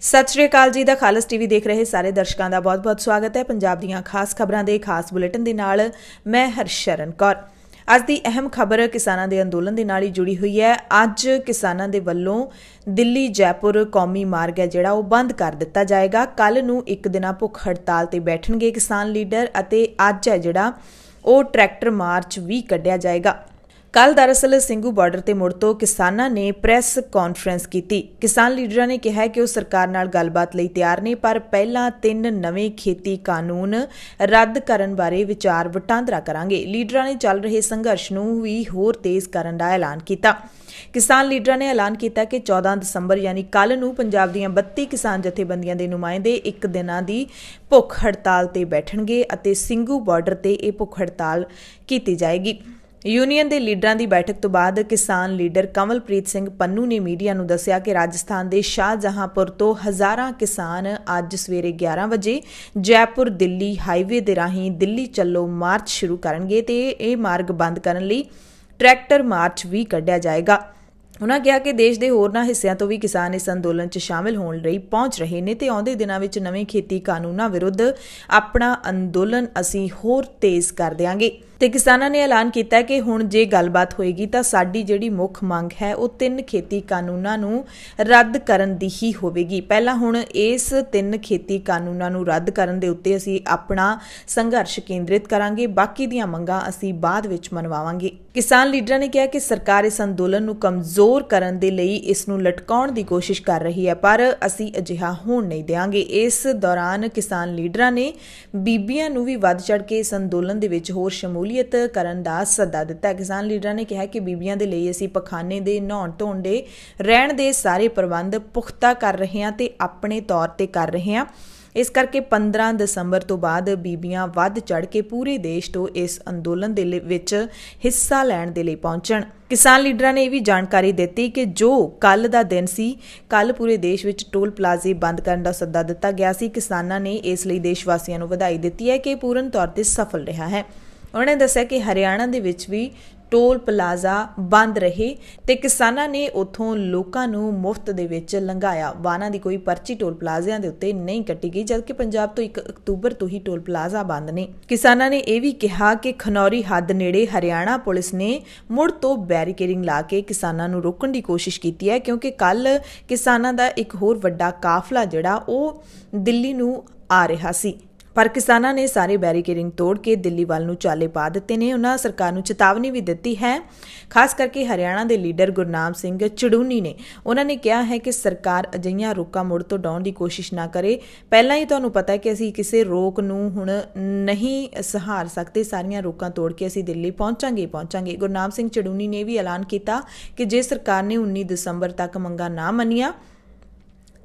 सत श्री अकाल जी। खालस टीवी देख रहे सारे दर्शकों का बहुत बहुत स्वागत है। पंजाब दीयां खास खबरों के खास बुलेटिन के नाल मैं हरशरण कौर। अज की अहम खबर किसानों के अंदोलन के नाल ही जुड़ी हुई है। अज किसानों के वलों दिल्ली जयपुर कौमी मार्ग है जिहड़ा वो बंद कर दिता जाएगा। कल नूं एक दिन भुख हड़ताल ते बैठणगे किसान लीडर अते अज है जिहड़ा वो ट्रैक्टर मार्च भी कढ़िया जाएगा। कल दरअसल ਸਿੰਘੂ ਬਾਰਡਰ ਤੇ ਮੁੜ ਤੋਂ किसानों ने प्रैस कॉन्फ्रेंस की। किसान लीडर ने कहा कि वो सरकार नाल गलबात लई तैयार ने, पर पहला 3 नवे खेती कानून रद्द करन बारे विचार वटांदरा करांगे। लीडर ने चल रहे संघर्ष नूं भी होर तेज़ करन दा ऐलान किया। किसान लीडर ने ऐलान किया कि 14 दसंबर यानी कल नूं पंजाब दीयां 32 किसान जथेबंदियां दे नुमाइंदे एक दिनां दी भुख हड़ताल ते बैठणगे अते ਸਿੰਘੂ बार्डर ते इह भुख हड़ताल कीती जाएगी। यूनीयन के लीडरां की बैठक तो बाद किसान लीडर कमलप्रीत सिंह पन्नू ने मीडिया नूं दस्सिया कि राजस्थान के शाहजहांपुर तो हज़ारां किसान अज सवेरे 11 बजे जयपुर दिल्ली हाईवे के राहीं दिल्ली चलो मार्च शुरू करनगे ते इह मार्ग बंद करन लई ट्रैक्टर मार्च भी कढ़िया जाएगा। उन्होंने कहा कि देश के होरनां हिस्सियां तो भी किसान इस अंदोलन च शामिल होने लई पहुंच रहे ने ते आउंदे दिनां विच नवे खेती कानूनां विरुद्ध अपना अंदोलन असीं होर तेज़ कर देंगे। तो किसानों ने ऐलान किया कि हुण जे गलबात होएगी तो साडी जिहड़ी मुख मंग है वो 3 खेती कानूनां नूं रद्द करन दी ही होवेगी। पहला हुण इस 3 खेती कानूनां नूं रद्द करन दे उत्ते असीं अपना संघर्ष केंद्रित करांगे, बाकी दीयां मंगां असीं बाद विच मनवावांगे। किसान लीडरां ने कहा कि सरकार इस अंदोलन नूं कमज़ोर करन दे लई इस नूं लटकाउण दी कोशिश कर रही है, पर असीं अजिहा होण नहीं देंगे। इस दौरान किसान लीडरां ने बीबियां नूं भी वध चढ़ के इस अंदोलन दे विच होर शमूलीयत करन दा सद्दा दिता। किसान लीडरां ने कहा कि बीबियां दे लई असीं पखाने दे नहाउण धोण दे रहण दे सारे प्रबंध पुख्ता कर रहे हां ते अपने तौर ते कर रहे हां। इस करके 15 दसंबर तो बाद बीबियां वध चढ़ के पूरे देश तो इस अंदोलन दे विच हिस्सा लैण दे लई पहुंचण। किसान लीडरां ने यह भी जानकारी दी कि जो कल दा दिन सी, कल पूरे देश विच टोल प्लाजे बंद करन दा सद्दा दिता गया सी। किसानां ने इस लई देशवासियों नूं वधाई दित्ती है कि पूर्ण तौर ते सफल रहा है। उन्होंने दस्सिया कि हरियाणा दे विच भी टोल प्लाजा बंद रहे ते किसानां ने उत्थों लोकां नूं मुफ्त दे विच लंघाया। वाहनां दी कोई पर्ची टोल प्लाजिਆਂ ਦੇ ਉੱਤੇ नहीं कट्टी गई, जबकि पंजाब तो 1 अक्तूबर तो ही टोल प्लाजा बंद ने। किसानां ने यह भी कहा कि खनौरी हद नेड़े हरियाणा पुलिस ने मुड़ तो बैरीकेडिंग ला के किसानां नूं रोकण दी कोशिश की है, क्योंकि कल किसानां दा एक होर वड्डा काफला जिहड़ा वो दिल्ली नूं आ रहा सी, पर किसानों ने सारे बैरीकेडिंग तोड़ के दिल्ली वाल नूं चाले पा दिते ने। उन्होंने सरकार नूं चेतावनी भी दी है, खास करके हरियाणा के लीडर गुरनाम सिंह चड़ूनी ने। उन्होंने कहा है कि सरकार अजिहियां रोकां मुड़ तो डाउण की कोशिश ना करे। पहला ही तुहानूं पता है कि असीं किसी रोक नूं हुण नहीं सहार सकते, सारियां रोकां तोड़ के असीं दिल्ली पहुंचांगे। गुरनाम सिंह चड़ूनी ने भी ऐलान किया कि जे सरकार ने 19 दसंबर तक मंगां ना मनिया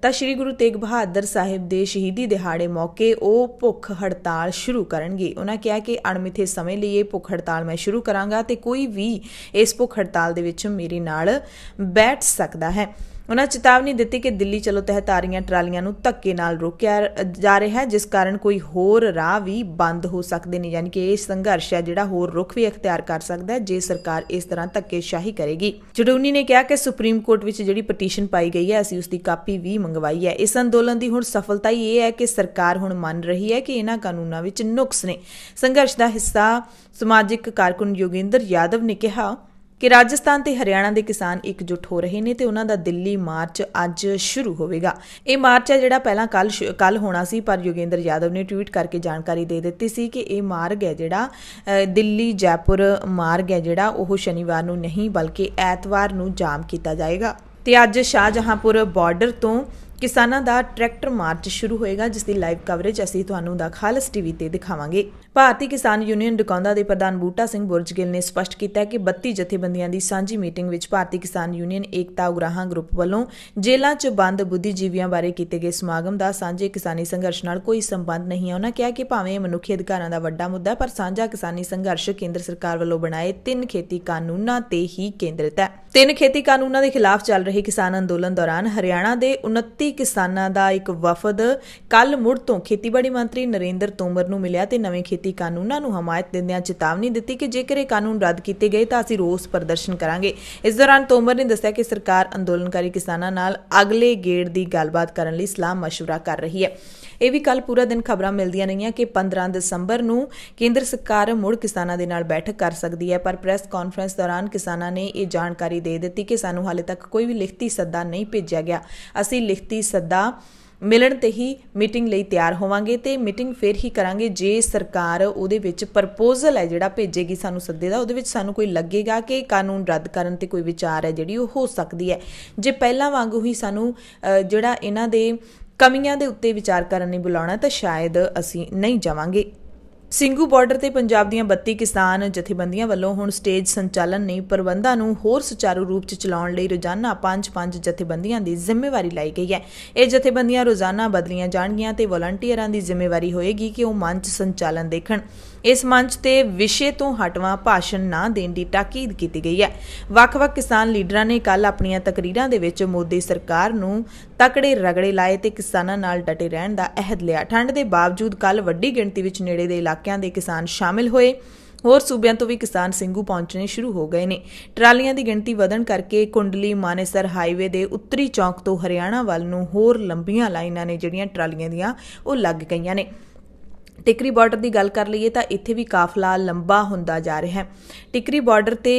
ਤਾਂ श्री गुरु तेग बहादुर साहिब ਦੇ शहीदी ਦਿਹਾੜੇ मौके ਉਹ ਭੁੱਖ ਹੜਤਾਲ शुरू ਕਰਨਗੇ। ਉਹਨਾਂ ਕਿਹਾ ਕਿ ਅਣਮਿੱਥੇ ਸਮੇਂ ਲਈ ਇਹ ਭੁੱਖ ਹੜਤਾਲ ਮੈਂ ਸ਼ੁਰੂ ਕਰਾਂਗਾ ਤੇ ਕੋਈ ਵੀ ਇਸ ਭੁੱਖ ਹੜਤਾਲ ਦੇ ਵਿੱਚ ਮੇਰੇ ਨਾਲ ਬੈਠ ਸਕਦਾ ਹੈ। उन्होंने चेतावनी दी कि दिल्ली चलो तहत आ रही ट्रालियां नूं धक्के नाल रोकिया जा रहा है, जिस कारण कोई होर राह भी बंद हो सकते हैं, यानी कि यह संघर्ष है जिहड़ा होर रुख भी अख्तियार कर सकता है जे सरकार इस तरह धक्केशाही करेगी। चड़ूनी ने कहा कि सुप्रीम कोर्ट में जिहड़ी पटीशन पाई गई है असीं उसकी कापी भी मंगवाई है। इस अंदोलन की हुण सफलता ही यह है कि सरकार हुण मन रही है कि इन्हां कानूनां विच नुक्स ने। संघर्ष का हिस्सा समाजिक कारकुन योगेंद्र यादव ने कहा कि राजस्थान ते हरियाणा के किसान एकजुट हो रहे हैं तो उन्हों का दिल्ली मार्च अज शुरू होगा। ये मार्च है जिहड़ा पहला कल होना सी, पर योगेंद्र यादव ने ट्वीट करके जानकारी दे दी सी कि यह मार्ग है जिहड़ा दिल्ली जयपुर मार्ग है जिहड़ा वो शनिवार नूं नहीं बल्कि ऐतवार नूं जाम किया जाएगा। तो अज शाहजहांपुर बार्डर तो किसानों का ट्रैक्टर मार्च शुरू होएगा, जिसकी लाइव कवरेज असीं तुहानूं दा खालस टीवी ते दिखावांगे। भारतीय किसान यूनियन डकौंदा के प्रधान बूटा सिंह बुरजगिल ने स्पष्ट किया कि 32 जथेबंदियों की सांझी मीटिंग में भारतीय किसान यूनियन एकता उगराहां ग्रुप वालों जेलों च बंद बुद्धिजीवियों बारे किए गए समागम का सांझे किसानी संघर्ष नाल कोई संबंध नहीं है। उन्होंने कहा कि भावें मनुखी अधिकारां दा वड्डा मुद्दा है, पर सांझा किसानी संघर्ष केंद्र सरकार वालों बनाए 3 खेती कानूनां ते ही केंद्रित है। 3 खेती कानूनां के खिलाफ चल रहे किसान अंदोलन दौरान हरियाणा के 29 किसानां दा एक वफद कल मुड़ तो खेतीबाड़ी मंत्री नरेंद्र तोमर नूं मिलिया ते नवें खेती खेती कानूनां ਨੂੰ ਹਮਾਇਤ ਦਿੰਦਿਆਂ ਚੇਤਾਵਨੀ ਦਿੱਤੀ ਕਿ ਜੇਕਰ ਇਹ ਕਾਨੂੰਨ ਰੱਦ ਕੀਤੇ ਗਏ ਤਾਂ ਅਸੀਂ ਰੋਸ ਪ੍ਰਦਰਸ਼ਨ ਕਰਾਂਗੇ। ਇਸ ਦੌਰਾਨ ਤੋਮਰ ਨੇ ਦੱਸਿਆ ਕਿ ਸਰਕਾਰ ਅੰਦੋਲਨਕਾਰੀ ਕਿਸਾਨਾਂ ਨਾਲ ਅਗਲੇ ਗੇੜ ਦੀ ਗੱਲਬਾਤ ਕਰਨ ਲਈ ਸਲਾਹ ਮਸ਼ਵਰਾ ਕਰ ਰਹੀ ਹੈ। ਇਹ ਵੀ ਕੱਲ ਪੂਰਾ ਦਿਨ ਖਬਰਾਂ ਮਿਲਦੀਆਂ ਰਹੀਆਂ ਕਿ 15 ਦਸੰਬਰ ਨੂੰ ਕੇਂਦਰ ਸਰਕਾਰ ਮੁੜ ਕਿਸਾਨਾਂ ਦੇ ਨਾਲ ਬੈਠਕ ਕਰ ਸਕਦੀ ਹੈ, ਪਰ ਪ੍ਰੈਸ ਕਾਨਫਰੰਸ ਦੌਰਾਨ ਕਿਸਾਨਾਂ ਨੇ ਇਹ ਜਾਣਕਾਰੀ ਦੇ ਦਿੱਤੀ ਕਿ ਸਾਨੂੰ ਹਾਲੇ ਤੱਕ ਕੋਈ ਵੀ ਲਿਖਤੀ ਸੱਦਾ ਨਹੀਂ ਭੇਜਿਆ ਗਿਆ। ਅਸੀਂ ਲਿਖਤੀ ਸੱਦਾ ਮਿਲਣ ਤੇ ਹੀ ਮੀਟਿੰਗ ਲਈ ਤਿਆਰ ਹੋਵਾਂਗੇ ਤੇ ਮੀਟਿੰਗ ਫਿਰ ਹੀ ਕਰਾਂਗੇ ਜੇ ਸਰਕਾਰ ਉਹਦੇ ਵਿੱਚ ਪ੍ਰਪੋਜ਼ਲ ਹੈ ਜਿਹੜਾ ਭੇਜੇਗੀ ਸਾਨੂੰ ਸੱਦੇ ਦਾ, ਉਹਦੇ ਵਿੱਚ ਸਾਨੂੰ ਕੋਈ ਲੱਗੇਗਾ ਕਿ ਕਾਨੂੰਨ ਰੱਦ ਕਰਨ ਤੇ ਕੋਈ ਵਿਚਾਰ ਹੈ ਜਿਹੜੀ ਉਹ ਹੋ ਸਕਦੀ ਹੈ। ਜੇ ਪਹਿਲਾਂ ਵਾਂਗੂ ਹੀ ਸਾਨੂੰ ਜਿਹੜਾ ਇਹਨਾਂ ਦੇ ਕਮੀਆਂ ਦੇ ਉੱਤੇ ਵਿਚਾਰ ਕਰਨ ਲਈ ਬੁਲਾਉਣਾ ਤਾਂ ਸ਼ਾਇਦ ਅਸੀਂ ਨਹੀਂ ਜਾਵਾਂਗੇ। ਸਿੰਘੂ ਬਾਰਡਰ ਤੇ ਪੰਜਾਬ ਦੀਆਂ 32 ਕਿਸਾਨ ਜਥੇਬੰਦੀਆਂ ਵੱਲੋਂ ਹੁਣ ਸਟੇਜ ਸੰਚਾਲਨ ਨਹੀਂ ਪ੍ਰਬੰਧਾਂ ਨੂੰ ਹੋਰ ਸੁਚਾਰੂ ਰੂਪ 'ਚ ਚਲਾਉਣ ਲਈ ਰੋਜ਼ਾਨਾ 5-5 ਜਥੇਬੰਦੀਆਂ ਦੀ ਜ਼ਿੰਮੇਵਾਰੀ ਲਾਈ ਗਈ ਹੈ। ਇਹ ਜਥੇਬੰਦੀਆਂ ਰੋਜ਼ਾਨਾ ਬਦਲੀਆਂ ਜਾਣਗੀਆਂ ਤੇ ਵਲੰਟੀਅਰਾਂ ਦੀ ਜ਼ਿੰਮੇਵਾਰੀ ਹੋਏਗੀ ਕਿ ਉਹ ਮੰਚ ਸੰਚਾਲਨ ਦੇਖਣ। ਇਸ ਮੰਚ ਤੇ ਵਿਸ਼ੇ ਤੋਂ ਹਟਵਾਂ ਭਾਸ਼ਣ ਨਾ ਦੇਣ ਦੀ ਤਾਕੀਦ ਕੀਤੀ ਗਈ ਹੈ। ਵੱਖ-ਵੱਖ ਕਿਸਾਨ ਲੀਡਰਾਂ ਨੇ ਕੱਲ ਆਪਣੀਆਂ ਤਕਰੀਰਾਂ ਦੇ ਵਿੱਚ ਮੋਦੀ ਸਰਕਾਰ ਨੂੰ ਤਕੜੇ ਰਗੜੇ ਲਾਏ ਤੇ ਕਿਸਾਨਾਂ ਨਾਲ ਡਟੇ ਰਹਿਣ ਦਾ ਅਹਿਦ ਲਿਆ। ਠੰਡ ਦੇ ਬਾਵਜੂਦ ਕੱਲ ਵੱਡੀ ਗਿਣਤੀ ਵਿੱਚ ਨੇੜੇ ਦੇ ਇਲਾਕਿਆਂ ਦੇ ਕਿਸਾਨ ਸ਼ਾਮਿਲ ਹੋਏ। ਹੋਰ ਸੂਬਿਆਂ ਤੋਂ ਵੀ ਕਿਸਾਨ ਸਿੰਘੂ ਪਹੁੰਚਣੇ ਸ਼ੁਰੂ ਹੋ ਗਏ ਨੇ। ਟਰਾਲੀਆਂ ਦੀ ਗਿਣਤੀ ਵਧਣ ਕਰਕੇ ਕੁੰਡਲੀ ਮਾਨੇਸਰ ਹਾਈਵੇ ਦੇ ਉੱਤਰੀ ਚੌਕ ਤੋਂ ਹਰਿਆਣਾ ਵੱਲ ਨੂੰ ਹੋਰ ਲੰਬੀਆਂ ਲਾਈਨਾਂ ਨੇ ਜਿਹੜੀਆਂ ਟਰਾਲੀਆਂ ਦੀਆਂ ਉਹ ਲੱਗ ਗਈਆਂ ਨੇ। ਟਿਕਰੀ ਬਾਰਡਰ ਦੀ ਗੱਲ ਕਰ ਲਈਏ ਤਾਂ ਇੱਥੇ ਵੀ ਕਾਫਲਾ ਲੰਬਾ ਹੁੰਦਾ ਜਾ ਰਿਹਾ ਹੈ। ਟਿਕਰੀ ਬਾਰਡਰ ਤੇ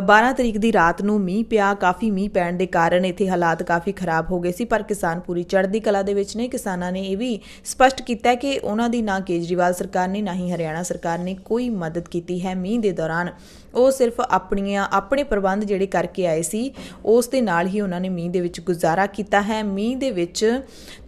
12 ਤਰੀਕ ਦੀ ਰਾਤ ਨੂੰ ਮੀਂਹ ਪਿਆ। ਕਾਫੀ ਮੀਂਹ ਪੈਣ ਦੇ ਕਾਰਨ ਇੱਥੇ ਹਾਲਾਤ ਕਾਫੀ ਖਰਾਬ ਹੋ ਗਏ ਸੀ, ਪਰ ਕਿਸਾਨ ਪੂਰੀ ਚੜ੍ਹਦੀ ਕਲਾ ਦੇ ਵਿੱਚ ਨੇ। ਕਿਸਾਨਾਂ ਨੇ ਇਹ ਵੀ ਸਪਸ਼ਟ ਕੀਤਾ ਕਿ ਉਹਨਾਂ ਦੀ ਨਾ ਕੇਜਰੀਵਾਲ ਸਰਕਾਰ ਨੇ ਨਾ ਹੀ ਹਰਿਆਣਾ ਸਰਕਾਰ ਨੇ ਕੋਈ ਮਦਦ ਕੀਤੀ ਹੈ ਮੀਂਹ ਦੇ ਦੌਰਾਨ। ਉਹ ਸਿਰਫ ਆਪਣੇ ਪ੍ਰਬੰਧ ਜਿਹੜੇ ਕਰਕੇ ਆਏ ਸੀ ਉਸ ਦੇ ਨਾਲ ਹੀ ਉਹਨਾਂ ਨੇ ਮੀਂਹ ਦੇ ਵਿੱਚ ਗੁਜ਼ਾਰਾ ਕੀਤਾ ਹੈ। ਮੀਂਹ ਦੇ ਵਿੱਚ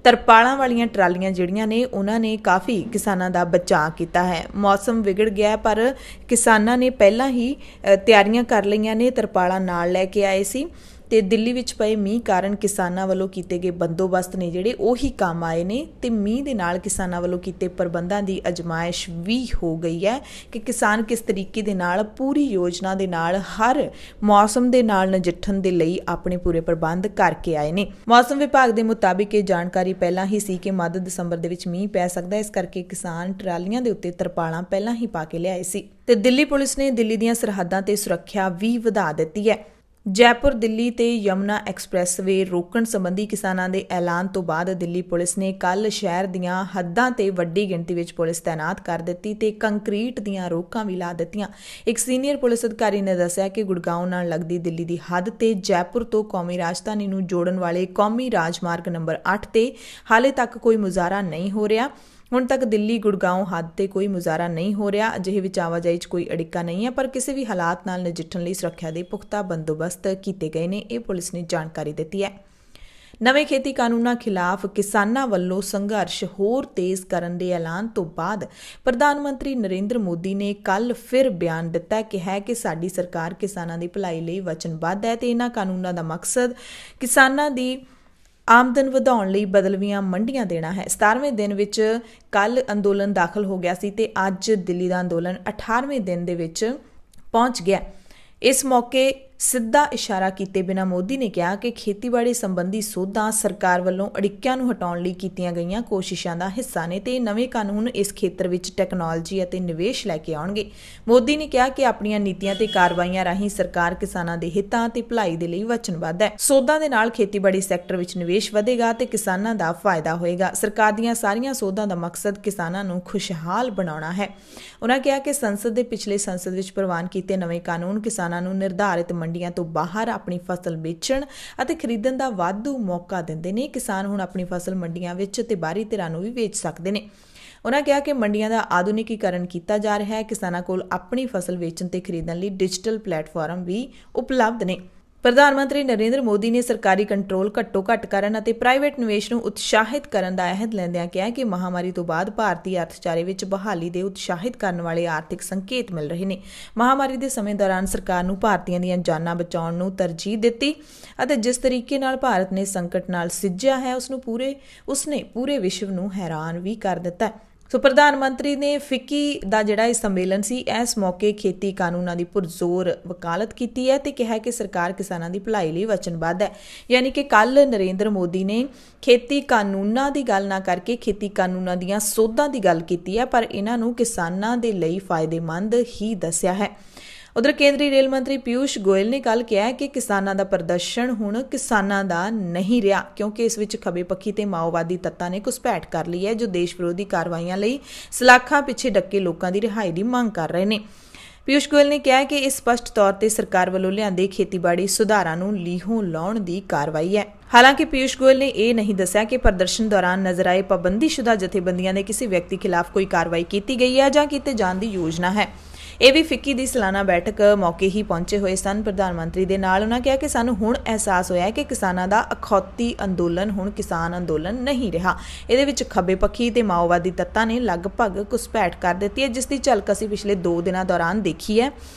ਤਰਪਾਲਾਂ ਵਾਲੀਆਂ ਟਰਾਲੀਆਂ ਜਿਹੜੀਆਂ ਨੇ ਉਹਨਾਂ ਨੇ ਕਾਫੀ ਕਿਸਾਨਾਂ ਦਾ ਬਚਾਅ ਕੀਤਾ ਹੈ। ਮੌਸਮ ਵਿਗੜ ਗਿਆ ਪਰ ਕਿਸਾਨਾਂ ਨੇ ਪਹਿਲਾਂ ਹੀ ਤਿਆਰੀਆਂ ਕਰ ਲਈਆਂ ਨੇ, ਤਰਪਾਲਾਂ ਨਾਲ ਲੈ ਕੇ ਆਏ ਸੀ ਤੇ ਦਿੱਲੀ ਵਿੱਚ ਪਏ ਮੀਂਹ ਕਾਰਨ ਕਿਸਾਨਾਂ ਵੱਲੋਂ ਕੀਤੇ ਗਏ ਬੰਦੋਬਸਤ ਨੇ ਜਿਹੜੇ ਉਹੀ ਕੰਮ ਆਏ ਨੇ ਤੇ ਮੀਂਹ ਦੇ ਨਾਲ ਕਿਸਾਨਾਂ ਵੱਲੋਂ ਕੀਤੇ ਪ੍ਰਬੰਧਾਂ ਦੀ ਅਜਮਾਇਸ਼ ਵੀ ਹੋ ਗਈ ਹੈ ਕਿ ਕਿਸਾਨ ਕਿਸ ਤਰੀਕੇ ਦੇ ਨਾਲ ਪੂਰੀ ਯੋਜਨਾ ਦੇ ਨਾਲ ਹਰ ਮੌਸਮ ਦੇ ਨਾਲ ਨਜਿੱਠਣ ਦੇ ਲਈ ਆਪਣੇ ਪੂਰੇ ਪ੍ਰਬੰਧ ਕਰਕੇ ਆਏ ਨੇ। ਮੌਸਮ ਵਿਭਾਗ ਦੇ ਮੁਤਾਬਿਕ ਇਹ ਜਾਣਕਾਰੀ ਪਹਿਲਾਂ ਹੀ ਸੀ ਕਿ ਮੱਧ ਦਸੰਬਰ ਦੇ ਵਿੱਚ ਮੀਂਹ ਪੈ ਸਕਦਾ, ਇਸ ਕਰਕੇ ਕਿਸਾਨ ਟਰਾਲੀਆਂ ਦੇ ਉੱਤੇ ਤਰਪਾਲਾਂ ਪਹਿਲਾਂ ਹੀ ਪਾ ਕੇ ਲਿਆਏ ਸੀ। ਤੇ ਦਿੱਲੀ ਪੁਲਿਸ ਨੇ ਦਿੱਲੀ ਦੀਆਂ ਸਰਹੱਦਾਂ ਤੇ ਸੁਰੱਖਿਆ ਵੀ ਵਧਾ ਦਿੱਤੀ ਹੈ। ਜੈਪੁਰ ਦਿੱਲੀ ਤੇ ਯਮੁਨਾ ਐਕਸਪ੍ਰੈਸਵੇ ਰੋਕਣ ਸੰਬੰਧੀ ਕਿਸਾਨਾਂ ਦੇ ਐਲਾਨ ਤੋਂ ਬਾਅਦ ਦਿੱਲੀ ਪੁਲਿਸ ਨੇ ਕੱਲ ਸ਼ਹਿਰ ਦੀਆਂ ਹੱਦਾਂ ਤੇ ਵੱਡੀ ਗਿਣਤੀ ਵਿੱਚ ਪੁਲਿਸ ਤਾਇਨਾਤ ਕਰ ਦਿੱਤੀ ਤੇ ਕੰਕਰੀਟ ਦੀਆਂ ਰੋਕਾਂ ਵੀ ਲਾ ਦਿੱਤੀਆਂ। ਇੱਕ ਸੀਨੀਅਰ ਪੁਲਿਸ ਅਧਿਕਾਰੀ ਨੇ ਦੱਸਿਆ ਕਿ ਗੁੜਗਾਉਂ ਨਾਲ ਲੱਗਦੀ ਦਿੱਲੀ ਦੀ ਹੱਦ ਤੇ ਜੈਪੁਰ ਤੋਂ ਕੌਮੀ ਰਾਜਧਾਨੀ ਨੂੰ ਜੋੜਨ ਵਾਲੇ ਕੌਮੀ ਰਾਜਮਾਰਗ ਨੰਬਰ 8 ਤੇ ਹਾਲੇ ਤੱਕ ਕੋਈ ਮੁਜ਼ਾਹਰਾ ਨਹੀਂ ਹੋ ਰਿਹਾ। ਹੁਣ ਤੱਕ ਦਿੱਲੀ ਗੁੜਗਾਉਂ ਹੱਦ ਤੇ ਕੋਈ ਮੁਜ਼ਾਹਰਾ ਨਹੀਂ ਹੋ ਰਿਹਾ। ਅਜਿਹੇ ਵਿੱਚ ਆਵਾਜਾਈ 'ਚ ਕੋਈ ਅੜਿੱਕਾ ਨਹੀਂ ਹੈ, ਪਰ ਕਿਸੇ ਵੀ ਹਾਲਾਤ ਨਾਲ ਨਜਿੱਠਣ ਲਈ ਸੁਰੱਖਿਆ ਦੇ ਪੁਖਤਾ ਬੰਦੋਬਸਤ ਕੀਤੇ ਗਏ ਨੇ, ਇਹ ਪੁਲਿਸ ਨੇ ਜਾਣਕਾਰੀ ਦਿੱਤੀ ਹੈ। ਨਵੇਂ ਖੇਤੀ ਕਾਨੂੰਨਾਂ ਖਿਲਾਫ ਕਿਸਾਨਾਂ ਵੱਲੋਂ ਸੰਘਰਸ਼ ਹੋਰ ਤੇਜ਼ ਕਰਨ ਦੇ ਐਲਾਨ ਤੋਂ ਬਾਅਦ ਪ੍ਰਧਾਨ ਮੰਤਰੀ ਨਰਿੰਦਰ ਮੋਦੀ ਨੇ ਕੱਲ ਫਿਰ ਬਿਆਨ ਦਿੱਤਾ ਕਿ ਸਾਡੀ ਸਰਕਾਰ ਕਿਸਾਨਾਂ ਦੀ ਭਲਾਈ ਲਈ ਵਚਨਬੱਧ ਹੈ ਤੇ ਇਹਨਾਂ ਕਾਨੂੰਨਾਂ ਦਾ ਮਕਸਦ ਕਿਸਾਨਾਂ ਦੀ ਆਮਦਨ ਵਧਾਉਣ ਲਈ ਬਦਲਵੀਆਂ ਮੰਡੀਆਂ ਦੇਣਾ ਹੈ। 17ਵੇਂ ਦਿਨ ਵਿੱਚ ਕੱਲ ਅੰਦੋਲਨ ਦਾਖਲ ਹੋ ਗਿਆ ਸੀ ਤੇ ਅੱਜ ਦਿੱਲੀ ਦਾ ਅੰਦੋਲਨ 18ਵੇਂ ਦਿਨ ਦੇ ਵਿੱਚ ਪਹੁੰਚ ਗਿਆ। ਇਸ ਮੌਕੇ ਸਿੱਧਾ ਇਸ਼ਾਰਾ ਕੀਤੇ ਬਿਨਾਂ ਮੋਦੀ ਨੇ ਕਿਹਾ ਕਿ ਖੇਤੀਬਾੜੀ ਸੰਬੰਧੀ ਸੋਧਾਂ ਸਰਕਾਰ ਵੱਲੋਂ ਅੜਿੱਕਿਆਂ ਨੂੰ ਹਟਾਉਣ ਲਈ ਕੀਤੀਆਂ ਗਈਆਂ ਕੋਸ਼ਿਸ਼ਾਂ ਦਾ ਹਿੱਸਾ ਨੇ ਤੇ ਨਵੇਂ ਕਾਨੂੰਨ ਇਸ ਖੇਤਰ ਵਿੱਚ ਟੈਕਨੋਲੋਜੀ ਅਤੇ ਨਿਵੇਸ਼ ਲੈ ਕੇ ਆਉਣਗੇ। ਮੋਦੀ ਨੇ ਕਿਹਾ ਕਿ ਆਪਣੀਆਂ ਨੀਤੀਆਂ ਤੇ ਕਾਰਵਾਈਆਂ ਰਾਹੀਂ ਸਰਕਾਰ ਕਿਸਾਨਾਂ ਦੇ ਹਿੱਤਾਂ ਤੇ ਭਲਾਈ ਦੇ ਲਈ ਵਚਨਬੱਧ ਹੈ। ਸੋਧਾਂ ਦੇ ਨਾਲ ਖੇਤੀਬਾੜੀ ਸੈਕਟਰ ਵਿੱਚ ਨਿਵੇਸ਼ ਵਧੇਗਾ ਤੇ ਕਿਸਾਨਾਂ ਦਾ ਫਾਇਦਾ ਹੋਏਗਾ। ਸਰਕਾਰ ਦੀਆਂ ਸਾਰੀਆਂ ਸੋਧਾਂ ਦਾ ਮਕਸਦ ਕਿਸਾਨਾਂ ਨੂੰ ਖੁਸ਼ਹਾਲ ਬਣਾਉਣਾ ਹੈ। ਉਨ੍ਹਾਂ ਕਿਹਾ ਕਿ ਸੰਸਦ ਦੇ ਪਿਛਲੇ ਸੰਸਦ ਵਿੱਚ ਪ੍ਰਵਾਨ ਕੀਤੇ ਨਵੇਂ ਕਾਨੂੰਨ ਕਿਸਾਨਾਂ ਨੂੰ ਨਿਰਧਾਰਿਤ ਮੰਡੀਆਂ ਤੋਂ ਬਾਹਰ ਆਪਣੀ ਫਸਲ ਵੇਚਣ ਅਤੇ ਖਰੀਦਣ ਦਾ ਵਾਧੂ ਮੌਕਾ ਦਿੰਦੇ ਨੇ। ਕਿਸਾਨ ਹੁਣ ਆਪਣੀ ਫਸਲ ਮੰਡੀਆਂ ਵਿੱਚ ਤੇ ਬਾਹਰੀ ਧਿਰਾਂ ਨੂੰ ਵੀ ਵੇਚ ਸਕਦੇ ਨੇ। ਉਨ੍ਹਾਂ ਕਿਹਾ ਕਿ ਮੰਡੀਆਂ ਦਾ ਆਧੁਨਿਕੀਕਰਨ ਕੀਤਾ ਜਾ ਰਿਹਾ ਹੈ। ਕਿਸਾਨਾਂ ਕੋਲ ਆਪਣੀ ਫਸਲ ਵੇਚਣ ਤੇ ਖਰੀਦਣ ਲਈ ਡਿਜੀਟਲ ਪਲੇਟਫਾਰਮ ਵੀ ਉਪਲਬਧ ਨੇ। ਪ੍ਰਧਾਨ ਮੰਤਰੀ ਨਰਿੰਦਰ ਮੋਦੀ ਨੇ ਸਰਕਾਰੀ ਕੰਟਰੋਲ ਘੱਟ ਕਰਨ ਅਤੇ ਪ੍ਰਾਈਵੇਟ ਨਿਵੇਸ਼ ਨੂੰ ਉਤਸ਼ਾਹਿਤ ਕਰਨ ਦਾ ਅਹਿਦ ਲੈਂਦਿਆਂ ਕਿਹਾ ਕਿ ਮਹਾਮਾਰੀ ਤੋਂ ਬਾਅਦ ਭਾਰਤੀ ਅਰਥਚਾਰੇ ਵਿੱਚ ਬਹਾਲੀ ਦੇ ਉਤਸ਼ਾਹਿਤ ਕਰਨ ਵਾਲੇ ਆਰਥਿਕ ਸੰਕੇਤ ਮਿਲ ਰਹੇ ਨੇ। ਮਹਾਮਾਰੀ ਦੇ ਸਮੇਂ ਦੌਰਾਨ ਸਰਕਾਰ ਨੂੰ ਭਾਰਤੀਆਂ ਦੀਆਂ ਜਾਨਾਂ ਬਚਾਉਣ ਨੂੰ ਤਰਜੀਹ ਦਿੱਤੀ ਅਤੇ ਜਿਸ ਤਰੀਕੇ ਨਾਲ ਭਾਰਤ ਨੇ ਸੰਕਟ ਨਾਲ ਸਿੱਝਿਆ ਹੈ ਉਸਨੇ ਪੂਰੇ ਵਿਸ਼ਵ ਨੂੰ ਹੈਰਾਨ ਵੀ ਕਰ ਦਿੱਤਾ। ਸੋ ਪ੍ਰਧਾਨ ਮੰਤਰੀ ਨੇ ਫਿੱਕੀ ਦਾ ਜਿਹੜਾ ਇਹ ਸੰਮੇਲਨ ਸੀ, ਇਸ ਮੌਕੇ ਖੇਤੀ ਕਾਨੂੰਨਾਂ ਦੀ ਪੁਰਜ਼ੋਰ ਵਕਾਲਤ ਕੀਤੀ ਹੈ ਤੇ ਕਿਹਾ ਕਿ ਸਰਕਾਰ ਕਿਸਾਨਾਂ ਦੀ ਭਲਾਈ ਲਈ ਵਚਨਬੱਧ ਹੈ। ਯਾਨੀ ਕਿ ਕੱਲ ਨਰਿੰਦਰ ਮੋਦੀ ਨੇ ਖੇਤੀ ਕਾਨੂੰਨਾਂ ਦੀ ਗੱਲ ਨਾ ਕਰਕੇ ਖੇਤੀ ਕਾਨੂੰਨਾਂ ਦੀਆਂ ਸੋਧਾਂ ਦੀ ਗੱਲ ਕੀਤੀ ਹੈ, ਪਰ ਇਹਨਾਂ ਨੂੰ ਕਿਸਾਨਾਂ ਦੇ ਲਈ ਫਾਇਦੇਮੰਦ ਹੀ ਦੱਸਿਆ ਹੈ। ਉਧਰ ਕੇਂਦਰੀ ਰੇਲ ਮੰਤਰੀ ਪੀਯੂਸ਼ ਗੋਇਲ ਨੇ ਕੱਲ ਕਿਹਾ ਕਿ ਕਿਸਾਨਾਂ ਦਾ ਪ੍ਰਦਰਸ਼ਨ ਹੁਣ ਕਿਸਾਨਾਂ ਦਾ ਨਹੀਂ ਰਿਹਾ, ਕਿਉਂਕਿ ਇਸ ਵਿੱਚ ਖੱਬੇ ਪੱਖੀ ਤੇ ਮਾਓਵਾਦੀ ਤੱਤਾਂ ਨੇ ਘੁਸਪੈਠ ਕਰ ਲਈ ਹੈ, ਜੋ ਦੇਸ਼ ਵਿਰੋਧੀ ਕਾਰਵਾਈਆਂ ਲਈ ਸਲਾਖਾਂ ਪਿੱਛੇ ਡੱਕੇ ਲੋਕਾਂ ਦੀ ਰਿਹਾਈ ਦੀ ਮੰਗ ਕਰ ਰਹੇ ਨੇ। ਪੀਯੂਸ਼ ਗੋਇਲ ਨੇ ਕਿਹਾ ਕਿ ਇਹ ਸਪਸ਼ਟ ਤੌਰ ਤੇ ਸਰਕਾਰ ਵੱਲੋਂ ਲਿਆਂਦੇ ਖੇਤੀਬਾੜੀ ਸੁਧਾਰਾਂ ਨੂੰ ਲੀਹੋਂ ਲਾਉਣ ਦੀ ਕਾਰਵਾਈ ਹੈ। ਹਾਲਾਂਕਿ ਪੀਯੂਸ਼ ਗੋਇਲ ਨੇ ਇਹ ਨਹੀਂ ਦੱਸਿਆ ਕਿ ਪ੍ਰਦਰਸ਼ਨ ਦੌਰਾਨ ਨਜ਼ਰ ਆਏ ਪਾਬੰਦੀਸ਼ੁਦਾ ਜਥੇਬੰਦੀਆਂ ਦੇ ਕਿਸੇ ਵਿਅਕਤੀ ਖਿਲਾਫ ਕੋਈ ਕਾਰਵਾਈ ਕੀਤੀ ਗਈ ਹੈ ਜਾਂ ਕੀਤੇ ਜਾਣ ਦੀ ਯੋਜਨਾ ਹੈ। ਇਹ ਵੀ ਫਿੱਕੀ ਦੀ ਸਾਲਾਨਾ ਬੈਠਕ ਮੌਕੇ ਹੀ ਪਹੁੰਚੇ ਹੋਏ ਸਨ ਪ੍ਰਧਾਨ ਮੰਤਰੀ ਦੇ ਨਾਲ। ਉਹਨਾਂ ਕਿਹਾ ਕਿ ਸਾਨੂੰ ਹੁਣ ਅਹਿਸਾਸ ਹੋਇਆ ਕਿ ਕਿਸਾਨਾਂ ਦਾ ਅਖੌਤੀ ਅੰਦੋਲਨ ਹੁਣ ਕਿਸਾਨ ਅੰਦੋਲਨ ਨਹੀਂ ਰਿਹਾ। ਇਹਦੇ ਵਿੱਚ ਖੱਬੇ ਪੱਖੀ ਤੇ ਮਾਓਵਾਦੀ ਤੱਤਾਂ ਨੇ ਲਗਭਗ ਘੁਸਪੈਠ ਕਰ ਦਿੱਤੀ ਹੈ, ਜਿਸ ਦੀ ਝਲਕ ਅਸੀਂ ਪਿਛਲੇ 2 ਦਿਨਾਂ ਦੌਰਾਨ ਦੇਖੀ ਹੈ,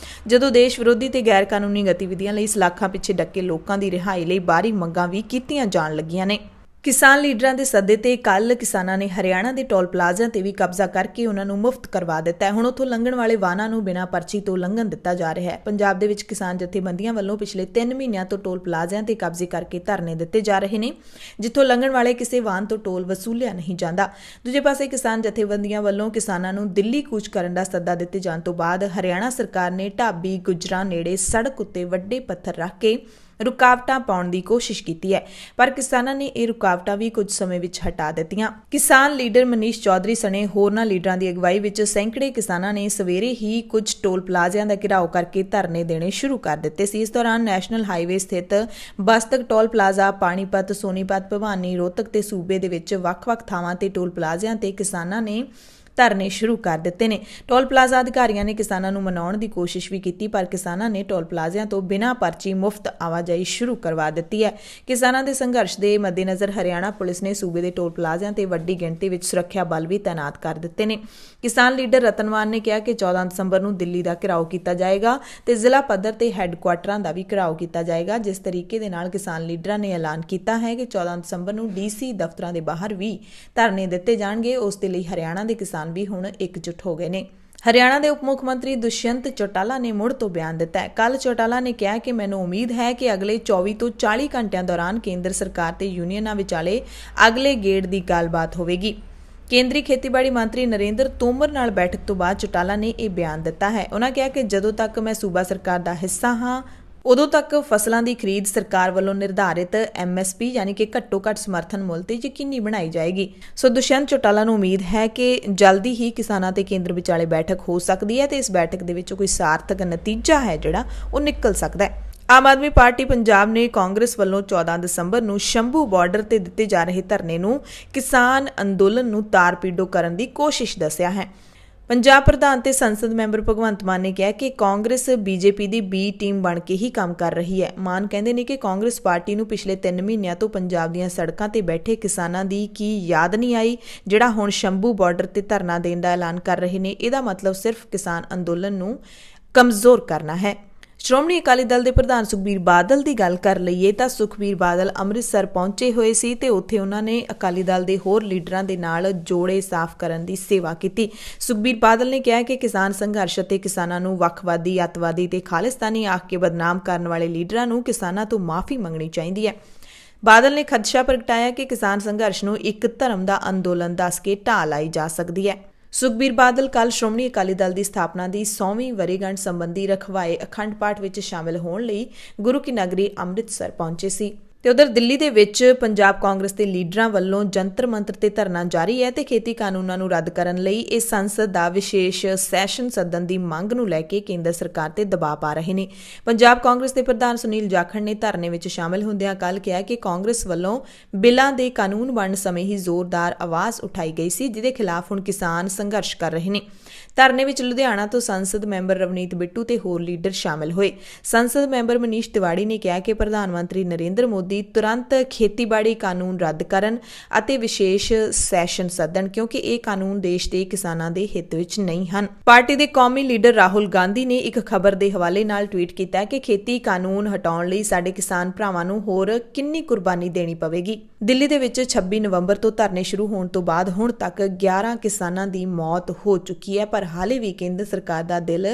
ਜਦੋਂ ਦੇਸ਼ ਵਿਰੋਧੀ ਤੇ ਗੈਰ ਕਾਨੂੰਨੀ ਗਤੀਵਿਧੀਆਂ ਲਈ ਸਲਾਖਾਂ ਪਿੱਛੇ ਡੱਕੇ ਲੋਕਾਂ ਦੀ ਰਿਹਾਈ ਲਈ ਬਾਹਰੀ ਮੰਗਾਂ ਵੀ ਕੀਤੀਆਂ ਜਾਣ ਲੱਗੀਆਂ ਨੇ। ਕਿਸਾਨ ਲੀਡਰਾਂ ਦੇ ਸੱਦੇ ਤੇ ਕੱਲ ਕਿਸਾਨਾਂ ਨੇ ਹਰਿਆਣਾ ਦੇ ਟੋਲ ਪਲਾਜ਼ਿਆਂ ਤੇ ਵੀ ਕਬਜ਼ਾ ਕਰਕੇ ਉਹਨਾਂ ਨੂੰ ਮੁਫਤ ਕਰਵਾ ਦਿੱਤਾ ਹੈ। ਹੁਣ ਉੱਥੋਂ ਲੰਘਣ ਵਾਲੇ ਵਾਹਨਾਂ ਨੂੰ ਬਿਨਾਂ ਪਰਚੀ ਤੋਂ ਲੰਘਣ ਦਿੱਤਾ ਜਾ ਰਿਹਾ ਹੈ। ਪੰਜਾਬ ਦੇ ਵਿੱਚ ਕਿਸਾਨ ਜਥੇਬੰਦੀਆਂ ਵੱਲੋਂ ਪਿਛਲੇ 3 ਮਹੀਨਿਆਂ ਤੋਂ ਟੋਲ ਪਲਾਜ਼ਿਆਂ ਤੇ ਕਬਜ਼ੇ ਕਰਕੇ ਧਰਨੇ ਦਿੱਤੇ ਜਾ ਰਹੇ ਨੇ, ਜਿੱਥੋਂ ਲੰਘਣ ਵਾਲੇ ਕਿਸੇ ਵਾਹਨ ਤੋਂ ਟੋਲ ਵਸੂਲਿਆ ਨਹੀਂ ਜਾਂਦਾ। ਦੂਜੇ ਪਾਸੇ ਕਿਸਾਨ ਜਥੇਬੰਦੀਆਂ ਵੱਲੋਂ ਕਿਸਾਨਾਂ ਨੂੰ ਦਿੱਲੀ ਕੂਚ ਕਰਨ ਦਾ ਸੱਦਾ ਦਿੱਤੇ ਜਾਣ ਤੋਂ ਬਾਅਦ ਹਰਿਆਣਾ ਸਰਕਾਰ ਨੇ ਢਾਬੀ ਗੁੱਜਰਾਂ ਨੇੜੇ ਸੜਕ ਉੱਤੇ ਵੱਡੇ ਪੱਥਰ ਰੱਖ ਕੇ ਰੁਕਾਵਟਾਂ ਪਾਉਣ ਦੀ ਕੋਸ਼ਿਸ਼ ਕੀਤੀ ਹੈ, ਪਰ ਕਿਸਾਨਾਂ ਨੇ ਇਹ ਰੁਕਾਵਟਾਂ ਵੀ ਕੁਝ ਸਮੇਂ ਵਿੱਚ ਹਟਾ ਦਿੱਤੀਆਂ। ਕਿਸਾਨ ਲੀਡਰ ਮਨੀਸ਼ ਚੌਧਰੀ ਸਣੇ ਹੋਰਨਾਂ ਲੀਡਰਾਂ ਦੀ ਅਗਵਾਈ ਵਿੱਚ ਸੈਂਕੜੇ ਕਿਸਾਨਾਂ ਨੇ ਸਵੇਰੇ ਹੀ ਕੁਝ ਟੋਲ ਪਲਾਜ਼ਿਆਂ ਦਾ ਘਿਰਾਓ ਕਰਕੇ ਧਰਨੇ ਦੇਣੇ ਸ਼ੁਰੂ ਕਰ ਦਿੱਤੇ ਸੀ। ਇਸ ਦੌਰਾਨ ਨੈਸ਼ਨਲ ਹਾਈਵੇ ਸਥਿਤ ਬਸਤਕ ਟੋਲ ਪਲਾਜ਼ਾ, ਪਾਣੀਪਤ, ਸੋਨੀਪਤ, ਭਵਾਨੀ, ਰੋਹਤਕ ਤੇ ਸੂਬੇ ਦੇ ਵਿੱਚ ਵੱਖ-ਵੱਖ ਥਾਵਾਂ ਤੇ ਟੋਲ ਪਲਾਜ਼ਿਆਂ ਤੇ ਕਿਸਾਨਾਂ ਨੇ ਧਰਨੇ ਸ਼ੁਰੂ ਕਰ ਦਿੱਤੇ ਨੇ। ਟੋਲ ਪਲਾਜ਼ਾ ਅਧਿਕਾਰੀਆਂ ਨੇ ਕਿਸਾਨਾਂ ਨੂੰ ਮਨਾਉਣ ਦੀ ਕੋਸ਼ਿਸ਼ ਵੀ ਕੀਤੀ, ਪਰ ਕਿਸਾਨਾਂ ਨੇ ਟੋਲ ਪਲਾਜ਼ਿਆਂ ਤੋਂ ਬਿਨਾਂ ਪਰਚੀ ਮੁਫਤ ਆਵਾਜਾਈ ਸ਼ੁਰੂ ਕਰਵਾ ਦਿੱਤੀ ਹੈ। ਕਿਸਾਨਾਂ ਦੇ ਸੰਘਰਸ਼ ਦੇ ਮੱਦੇਨਜ਼ਰ ਹਰਿਆਣਾ ਪੁਲਿਸ ਨੇ ਸੂਬੇ ਦੇ ਟੋਲ ਪਲਾਜ਼ਿਆਂ ਤੇ ਵੱਡੀ ਗਿਣਤੀ ਵਿੱਚ ਸੁਰੱਖਿਆ ਬਲ ਵੀ ਤਾਇਨਾਤ ਕਰ ਦਿੱਤੇ ਨੇ। ਕਿਸਾਨ ਲੀਡਰ ਰਤਨਵਾਨ ਨੇ ਕਿਹਾ ਕਿ 14 ਦਸੰਬਰ ਨੂੰ ਦਿੱਲੀ ਦਾ ਘਿਰਾਓ ਕੀਤਾ ਜਾਏਗਾ ਤੇ ਜ਼ਿਲ੍ਹਾ ਪੱਧਰ ਤੇ ਹੈੱਡਕੁਆਟਰਾਂ ਦਾ ਵੀ ਘਿਰਾਓ ਕੀਤਾ ਜਾਏਗਾ। ਜਿਸ ਤਰੀਕੇ ਦੇ ਨਾਲ ਕਿਸਾਨ ਲੀਡਰਾਂ ਨੇ ਐਲਾਨ ਕੀਤਾ ਹੈ ਕਿ 14 ਦਸੰਬਰ ਨੂੰ ਡੀਸੀ ਦਫ਼ਤਰਾਂ ਦੇ ਬਾਹਰ ਵੀ ਧਰਨੇ ਦਿੱਤੇ ਜਾਣਗੇ, ਉਸ ਦੇ ਲਈ ਹਰਿਆਣਾ ਦੇ ਕਿਸਾਨ ਵੀ ਹੁਣ ਇਕਜੁੱਟ ਹੋ ਗਏ ਨੇ। ਹਰਿਆਣਾ ਦੇ ਉਪ ਮੁੱਖ ਮੰਤਰੀ ਦੁਸ਼ਯੰਤ ਚੌਟਾਲਾ ਨੇ ਮੁੜ ਤੋਂ ਬਿਆਨ ਦਿੱਤਾ ਹੈ। ਕੱਲ ਚੌਟਾਲਾ ਨੇ ਕਿਹਾ ਕਿ ਮੈਨੂੰ ਉਮੀਦ ਹੈ ਕਿ ਅਗਲੇ 24 ਤੋਂ 40 ਘੰਟਿਆਂ ਦੌਰਾਨ ਕੇਂਦਰ ਸਰਕਾਰ ਤੇ ਯੂਨੀਅਨਾਂ ਵਿਚਾਲੇ ਅਗਲੇ ਗੇੜ ਦੀ ਗੱਲਬਾਤ ਹੋਵੇਗੀ। ਕੇਂਦਰੀ ਖੇਤੀਬਾੜੀ ਮੰਤਰੀ ਨਰਿੰਦਰ ਤੋਮਰ ਨਾਲ ਬੈਠਕ ਤੋਂ ਬਾਅਦ ਚੌਟਾਲਾ ਨੇ ਇਹ ਬਿਆਨ ਦਿੱਤਾ ਹੈ। ਉਹਨਾਂ ਕਿਹਾ ਕਿ ਜਦੋਂ ਤੱਕ ਮੈਂ ਸੂਬਾ ਸਰਕਾਰ ਦਾ ਹਿੱਸਾ ਹਾਂ, ਉਦੋਂ ਤੱਕ ਫਸਲਾਂ ਦੀ ਖਰੀਦ ਸਰਕਾਰ ਵੱਲੋਂ ਨਿਰਧਾਰਿਤ MSP ਯਾਨੀ ਕਿ ਘੱਟੋ ਘੱਟ ਸਮਰਥਨ ਮੁੱਲ ਤੇ ਯਕੀਨੀ ਬਣਾਈ ਜਾਏਗੀ। ਸੋ ਦੁਸ਼ਯੰਤ ਚੌਟਾਲਾ ਨੂੰ ਉਮੀਦ ਹੈ ਕਿ ਜਲਦੀ ਹੀ ਕਿਸਾਨਾਂ ਤੇ ਕੇਂਦਰ ਵਿਚਾਲੇ ਬੈਠਕ ਹੋ ਸਕਦੀ ਹੈ ਤੇ ਇਸ ਬੈਠਕ ਦੇ ਵਿੱਚ ਕੋਈ ਸਾਰਥਕ ਨਤੀਜਾ ਹੈ ਜਿਹੜਾ ਉਹ ਨਿਕਲ ਸਕਦਾ ਹੈ। ਆਮ ਆਦਮੀ ਪਾਰਟੀ ਪੰਜਾਬ ਨੇ ਕਾਂਗਰਸ ਵੱਲੋਂ 14 ਦਸੰਬਰ ਨੂੰ ਸ਼ੰਭੂ ਬਾਰਡਰ ਤੇ ਦਿੱਤੇ ਜਾ ਰਹੇ ਧਰਨੇ ਨੂੰ ਕਿਸਾਨ ਅੰਦੋਲਨ ਨੂੰ ਤਾਰ-ਪੀੜੋ ਕਰਨ ਦੀ ਕੋਸ਼ਿਸ਼ ਦੱਸਿਆ ਹੈ। ਪੰਜਾਬ ਪ੍ਰਧਾਨ ਤੇ ਸੰਸਦ ਮੈਂਬਰ ਭਗਵੰਤ ਮਾਨ ਨੇ ਕਿਹਾ ਕਿ ਕਾਂਗਰਸ BJP ਦੀ B ਟੀਮ ਬਣ ਕੇ ਹੀ ਕੰਮ ਕਰ ਰਹੀ ਹੈ। ਮਾਨ ਕਹਿੰਦੇ ਨੇ ਕਿ ਕਾਂਗਰਸ ਪਾਰਟੀ ਨੂੰ ਪਿਛਲੇ 3 ਮਹੀਨਿਆਂ ਤੋਂ ਪੰਜਾਬ ਦੀਆਂ ਸੜਕਾਂ ਤੇ ਬੈਠੇ ਕਿਸਾਨਾਂ ਦੀ ਕੀ ਯਾਦ ਨਹੀਂ ਆਈ, ਜਿਹੜਾ ਹੁਣ ਸ਼ੰਭੂ ਬਾਰਡਰ ਤੇ ਧਰਨਾ ਦੇਣ ਦਾ ਐਲਾਨ ਕਰ ਰਹੇ ਨੇ। ਇਹਦਾ ਮਤਲਬ ਸਿਰਫ ਕਿਸਾਨ ਅੰਦੋਲਨ ਨੂੰ ਕਮਜ਼ੋਰ ਕਰਨਾ ਹੈ। ਸ਼੍ਰੋਮਣੀ ਅਕਾਲੀ ਦਲ ਦੇ ਪ੍ਰਧਾਨ ਸੁਖਬੀਰ ਬਾਦਲ ਦੀ ਗੱਲ ਕਰ ਲਈਏ ਤਾਂ ਸੁਖਬੀਰ ਬਾਦਲ ਅੰਮ੍ਰਿਤਸਰ ਪਹੁੰਚੇ ਹੋਏ ਸੀ ਤੇ ਉੱਥੇ ਉਹਨਾਂ ਨੇ ਅਕਾਲੀ ਦਲ ਦੇ ਹੋਰ ਲੀਡਰਾਂ ਦੇ ਨਾਲ ਜੋੜੇ ਸਾਫ਼ ਕਰਨ ਦੀ ਸੇਵਾ ਕੀਤੀ। ਸੁਖਬੀਰ ਬਾਦਲ ਨੇ ਕਿਹਾ ਕਿ ਕਿਸਾਨ ਸੰਘਰਸ਼ ਅਤੇ ਕਿਸਾਨਾਂ ਨੂੰ ਵੱਖਵਾਦੀ, ਅੱਤਵਾਦੀ ਤੇ ਖਾਲਿਸਤਾਨੀ ਆਖ ਕੇ ਬਦਨਾਮ ਕਰਨ ਵਾਲੇ ਲੀਡਰਾਂ ਨੂੰ ਕਿਸਾਨਾਂ ਤੋਂ ਮਾਫ਼ੀ ਮੰਗਣੀ ਚਾਹੀਦੀ ਹੈ। ਬਾਦਲ ਨੇ ਖਦਸ਼ਾ ਪ੍ਰਗਟਾਇਆ ਕਿ ਕਿਸਾਨ ਸੰਘਰਸ਼ ਨੂੰ ਇੱਕ ਧਰਮ ਦਾ ਅੰਦੋਲਨ ਦੱਸ ਕੇ ਢਾਹ ਲਾਈ ਜਾ ਸਕਦੀ ਹੈ। ਸੁਖਬੀਰ ਬਾਦਲ ਕੱਲ ਸ਼੍ਰੋਮਣੀ ਅਕਾਲੀ ਦਲ ਦੀ ਸਥਾਪਨਾ ਦੀ 100ਵੀਂ ਵਰ੍ਹੇਗੰਢ ਸੰਬੰਧੀ ਰਖਵਾਏ ਅਖੰਡ ਪਾਠ ਵਿੱਚ ਸ਼ਾਮਿਲ ਹੋਣ ਲਈ ਗੁਰੂ ਕੀ ਨਗਰੀ ਅੰਮ੍ਰਿਤਸਰ ਪਹੁੰਚੇ ਸੀ। ਤੇ ਉਧਰ ਦਿੱਲੀ ਦੇ ਵਿੱਚ ਪੰਜਾਬ ਕਾਂਗਰਸ ਦੇ ਲੀਡਰਾਂ ਵੱਲੋਂ ਜੰਤਰ ਮੰਤਰ ਤੇ ਧਰਨਾ ਜਾਰੀ ਹੈ ਤੇ ਖੇਤੀ ਕਾਨੂੰਨਾਂ ਨੂੰ ਰੱਦ ਕਰਨ ਲਈ ਇਹ ਸੰਸਦ ਦਾ ਵਿਸ਼ੇਸ਼ ਸੈਸ਼ਨ ਸੱਦਣ ਦੀ ਮੰਗ ਨੂੰ ਲੈ ਕੇ ਕੇਂਦਰ ਸਰਕਾਰ ਤੇ ਦਬਾਅ ਪਾ ਰਹੇ ਨੇ। ਪੰਜਾਬ ਕਾਂਗਰਸ ਦੇ ਪ੍ਰਧਾਨ ਸੁਨੀਲ ਜਾਖੜ ਨੇ ਧਰਨੇ ਵਿੱਚ ਸ਼ਾਮਿਲ ਹੁੰਦਿਆਂ ਕੱਲ ਕਿਹਾ ਕਿ ਕਾਂਗਰਸ ਵੱਲੋਂ ਬਿੱਲਾਂ ਦੇ ਕਾਨੂੰਨ ਬਣਨ ਸਮੇਂ ਹੀ ਜ਼ੋਰਦਾਰ ਆਵਾਜ਼ ਉਠਾਈ ਗਈ ਸੀ, ਜਿਹਦੇ ਖਿਲਾਫ ਹੁਣ ਕਿਸਾਨ ਸੰਘਰਸ਼ ਕਰ ਰਹੇ ਨੇ। ਧਰਨੇ ਵਿੱਚ ਲੁਧਿਆਣਾ ਤੋਂ ਸੰਸਦ ਮੈਂਬਰ ਰਵਨੀਤ ਬਿੱਟੂ ਤੇ ਹੋਰ ਲੀਡਰ ਸ਼ਾਮਿਲ ਹੋਏ। ਸੰਸਦ ਮੈਂਬਰ ਮਨੀਸ਼ ਤਿਵਾੜੀ ਨੇ ਕਿਹਾ ਕਿ ਪ੍ਰਧਾਨ ਮੰਤਰੀ ਨਰਿੰਦਰ ਮੋਦੀ ਮੋਦੀ ਤੁਰੰਤ ਖੇਤੀਬਾੜੀ ਕਾਨੂੰਨ ਰੱਦ ਕਰਨ ਅਤੇ ਵਿਸ਼ੇਸ਼ ਸੈਸ਼ਨ ਸੱਦਣ, ਕਿਉਂਕਿ ਇਹ ਕਾਨੂੰਨ ਦੇਸ਼ ਦੇ ਕਿਸਾਨਾਂ ਦੇ ਹਿੱਤ ਵਿੱਚ ਨਹੀਂ ਹਨ। ਪਾਰਟੀ ਦੇ ਕੌਮੀ ਲੀਡਰ ਰਾਹੁਲ ਗਾਂਧੀ ਨੇ ਇੱਕ ਖਬਰ ਦੇ ਹਵਾਲੇ ਨਾਲ ਟਵੀਟ ਕੀਤਾ ਕਿ ਖੇਤੀ ਕਾਨੂੰਨ ਹਟਾਉਣ ਲਈ ਸਾਡੇ ਕਿਸਾਨ ਭਰਾਵਾਂ ਨੂੰ ਹੋਰ ਕਿੰਨੀ ਕੁਰਬਾਨੀ ਦੇਣੀ ਪਵੇਗੀ। ਦਿੱਲੀ ਦੇ ਵਿੱਚ 26 ਨਵੰਬਰ ਤੋਂ ਧਰਨੇ ਸ਼ੁਰੂ ਹੋਣ ਤੋਂ ਬਾਅਦ ਹੁਣ ਤੱਕ 11 ਕਿਸਾਨਾਂ ਦੀ ਮੌਤ ਹੋ ਚੁੱਕੀ ਹੈ, ਪਰ ਹਾਲੇ ਵੀ ਕੇਂਦਰ ਸਰਕਾਰ ਦਾ ਦਿਲ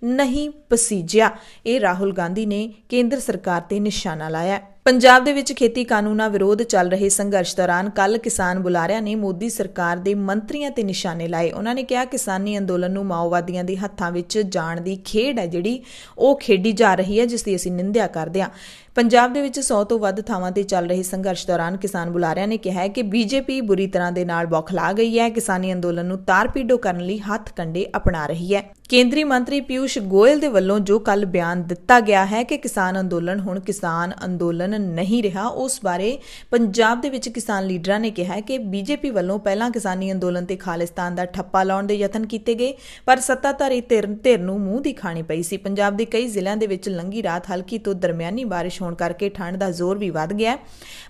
ਨਹੀਂ ਪਸੀਜਿਆ। ਇਹ ਰਾਹੁਲ ਗਾਂਧੀ ਨੇ ਕੇਂਦਰ ਸਰਕਾਰ ਤੇ ਨਿਸ਼ਾਨਾ ਲਾਇਆ। ਪੰਜਾਬ ਦੇ ਵਿੱਚ ਖੇਤੀ ਕਾਨੂੰਨਾਂ ਵਿਰੋਧ ਚੱਲ ਰਹੇ ਸੰਘਰਸ਼ ਦੌਰਾਨ ਕੱਲ ਕਿਸਾਨ ਬੁਲਾਰਿਆਂ ਨੇ ਮੋਦੀ ਸਰਕਾਰ ਦੇ ਮੰਤਰੀਆਂ ਤੇ ਨਿਸ਼ਾਨੇ ਲਾਏ। ਉਹਨਾਂ ਨੇ ਕਿਹਾ ਕਿਸਾਨੀ ਅੰਦੋਲਨ ਨੂੰ ਮਾਓਵਾਦੀਆਂ ਦੇ ਹੱਥਾਂ ਵਿੱਚ ਜਾਣ ਦੀ ਖੇਡ ਹੈ ਜਿਹੜੀ ਉਹ ਖੇਡੀ ਜਾ ਰਹੀ ਹੈ, ਜਿਸ ਦੀ ਅਸੀਂ ਨਿੰਦਿਆ ਕਰਦੇ ਹਾਂ। ਪੰਜਾਬ ਦੇ ਵਿੱਚ 100 ਤੋਂ ਵੱਧ ਥਾਵਾਂ ਤੇ ਚੱਲ ਰਹੇ ਸੰਘਰਸ਼ ਦੌਰਾਨ ਕਿਸਾਨ ਬੁਲਾਰਿਆਂ ਨੇ ਕਿਹਾ ਹੈ ਕਿ ਬੀਜੇਪੀ ਬੁਰੀ ਤਰ੍ਹਾਂ ਦੇ ਨਾਲ ਬੌਖਲਾ ਗਈ ਹੈ, ਕਿਸਾਨੀ ਅੰਦੋਲਨ ਨੂੰ ਤਾਰ-ਪੀੜੋ ਕਰਨ ਲਈ ਹੱਥ ਕੰਡੇ ਅਪਣਾ ਰਹੀ ਹੈ। ਕੇਂਦਰੀ ਮੰਤਰੀ ਪਿਊਸ਼ ਗੋਇਲ ਦੇ ਵੱਲੋਂ ਜੋ ਕੱਲ ਬਿਆਨ ਦਿੱਤਾ ਗਿਆ ਹੈ ਕਿ ਕਿਸਾਨ ਅੰਦੋਲਨ ਹੁਣ ਕਿਸਾਨ ਅੰਦੋਲਨ ਨਹੀਂ ਰਿਹਾ, ਉਸ ਬਾਰੇ ਪੰਜਾਬ ਦੇ ਵਿੱਚ ਕਿਸਾਨ ਲੀਡਰਾਂ ਨੇ ਕਿਹਾ ਹੈ ਕਿ ਬੀਜੇਪੀ ਵੱਲੋਂ ਪਹਿਲਾਂ ਕਿਸਾਨੀ ਅੰਦੋਲਨ ਤੇ ਖਾਲਿਸਤਾਨ ਦਾ ਠੱਪਾ ਲਾਉਣ ਦੇ ਯਤਨ ਕੀਤੇ ਗਏ, ਪਰ ਸੱਤਾਧਾਰੀ ਧਿਰ ਨੂੰ ਮੂੰਹ ਦੀ ਖਾਣੀ ਪਈ ਸੀ। ਪੰਜਾਬ ਦੇ ਕਈ ਜ਼ਿਲ੍ਹਿਆਂ ਦੇ ਵਿੱਚ ਲੰਘੀ ਰਾਤ ਹਲਕੀ ਤੋਂ ਦਰਮਿਆਨੀ ਬਾਰਿਸ਼ ਹੋਣ ਕਰਕੇ ਠੰਡ ਦਾ ਜ਼ੋਰ ਵੀ ਵੱਧ ਗਿਆ,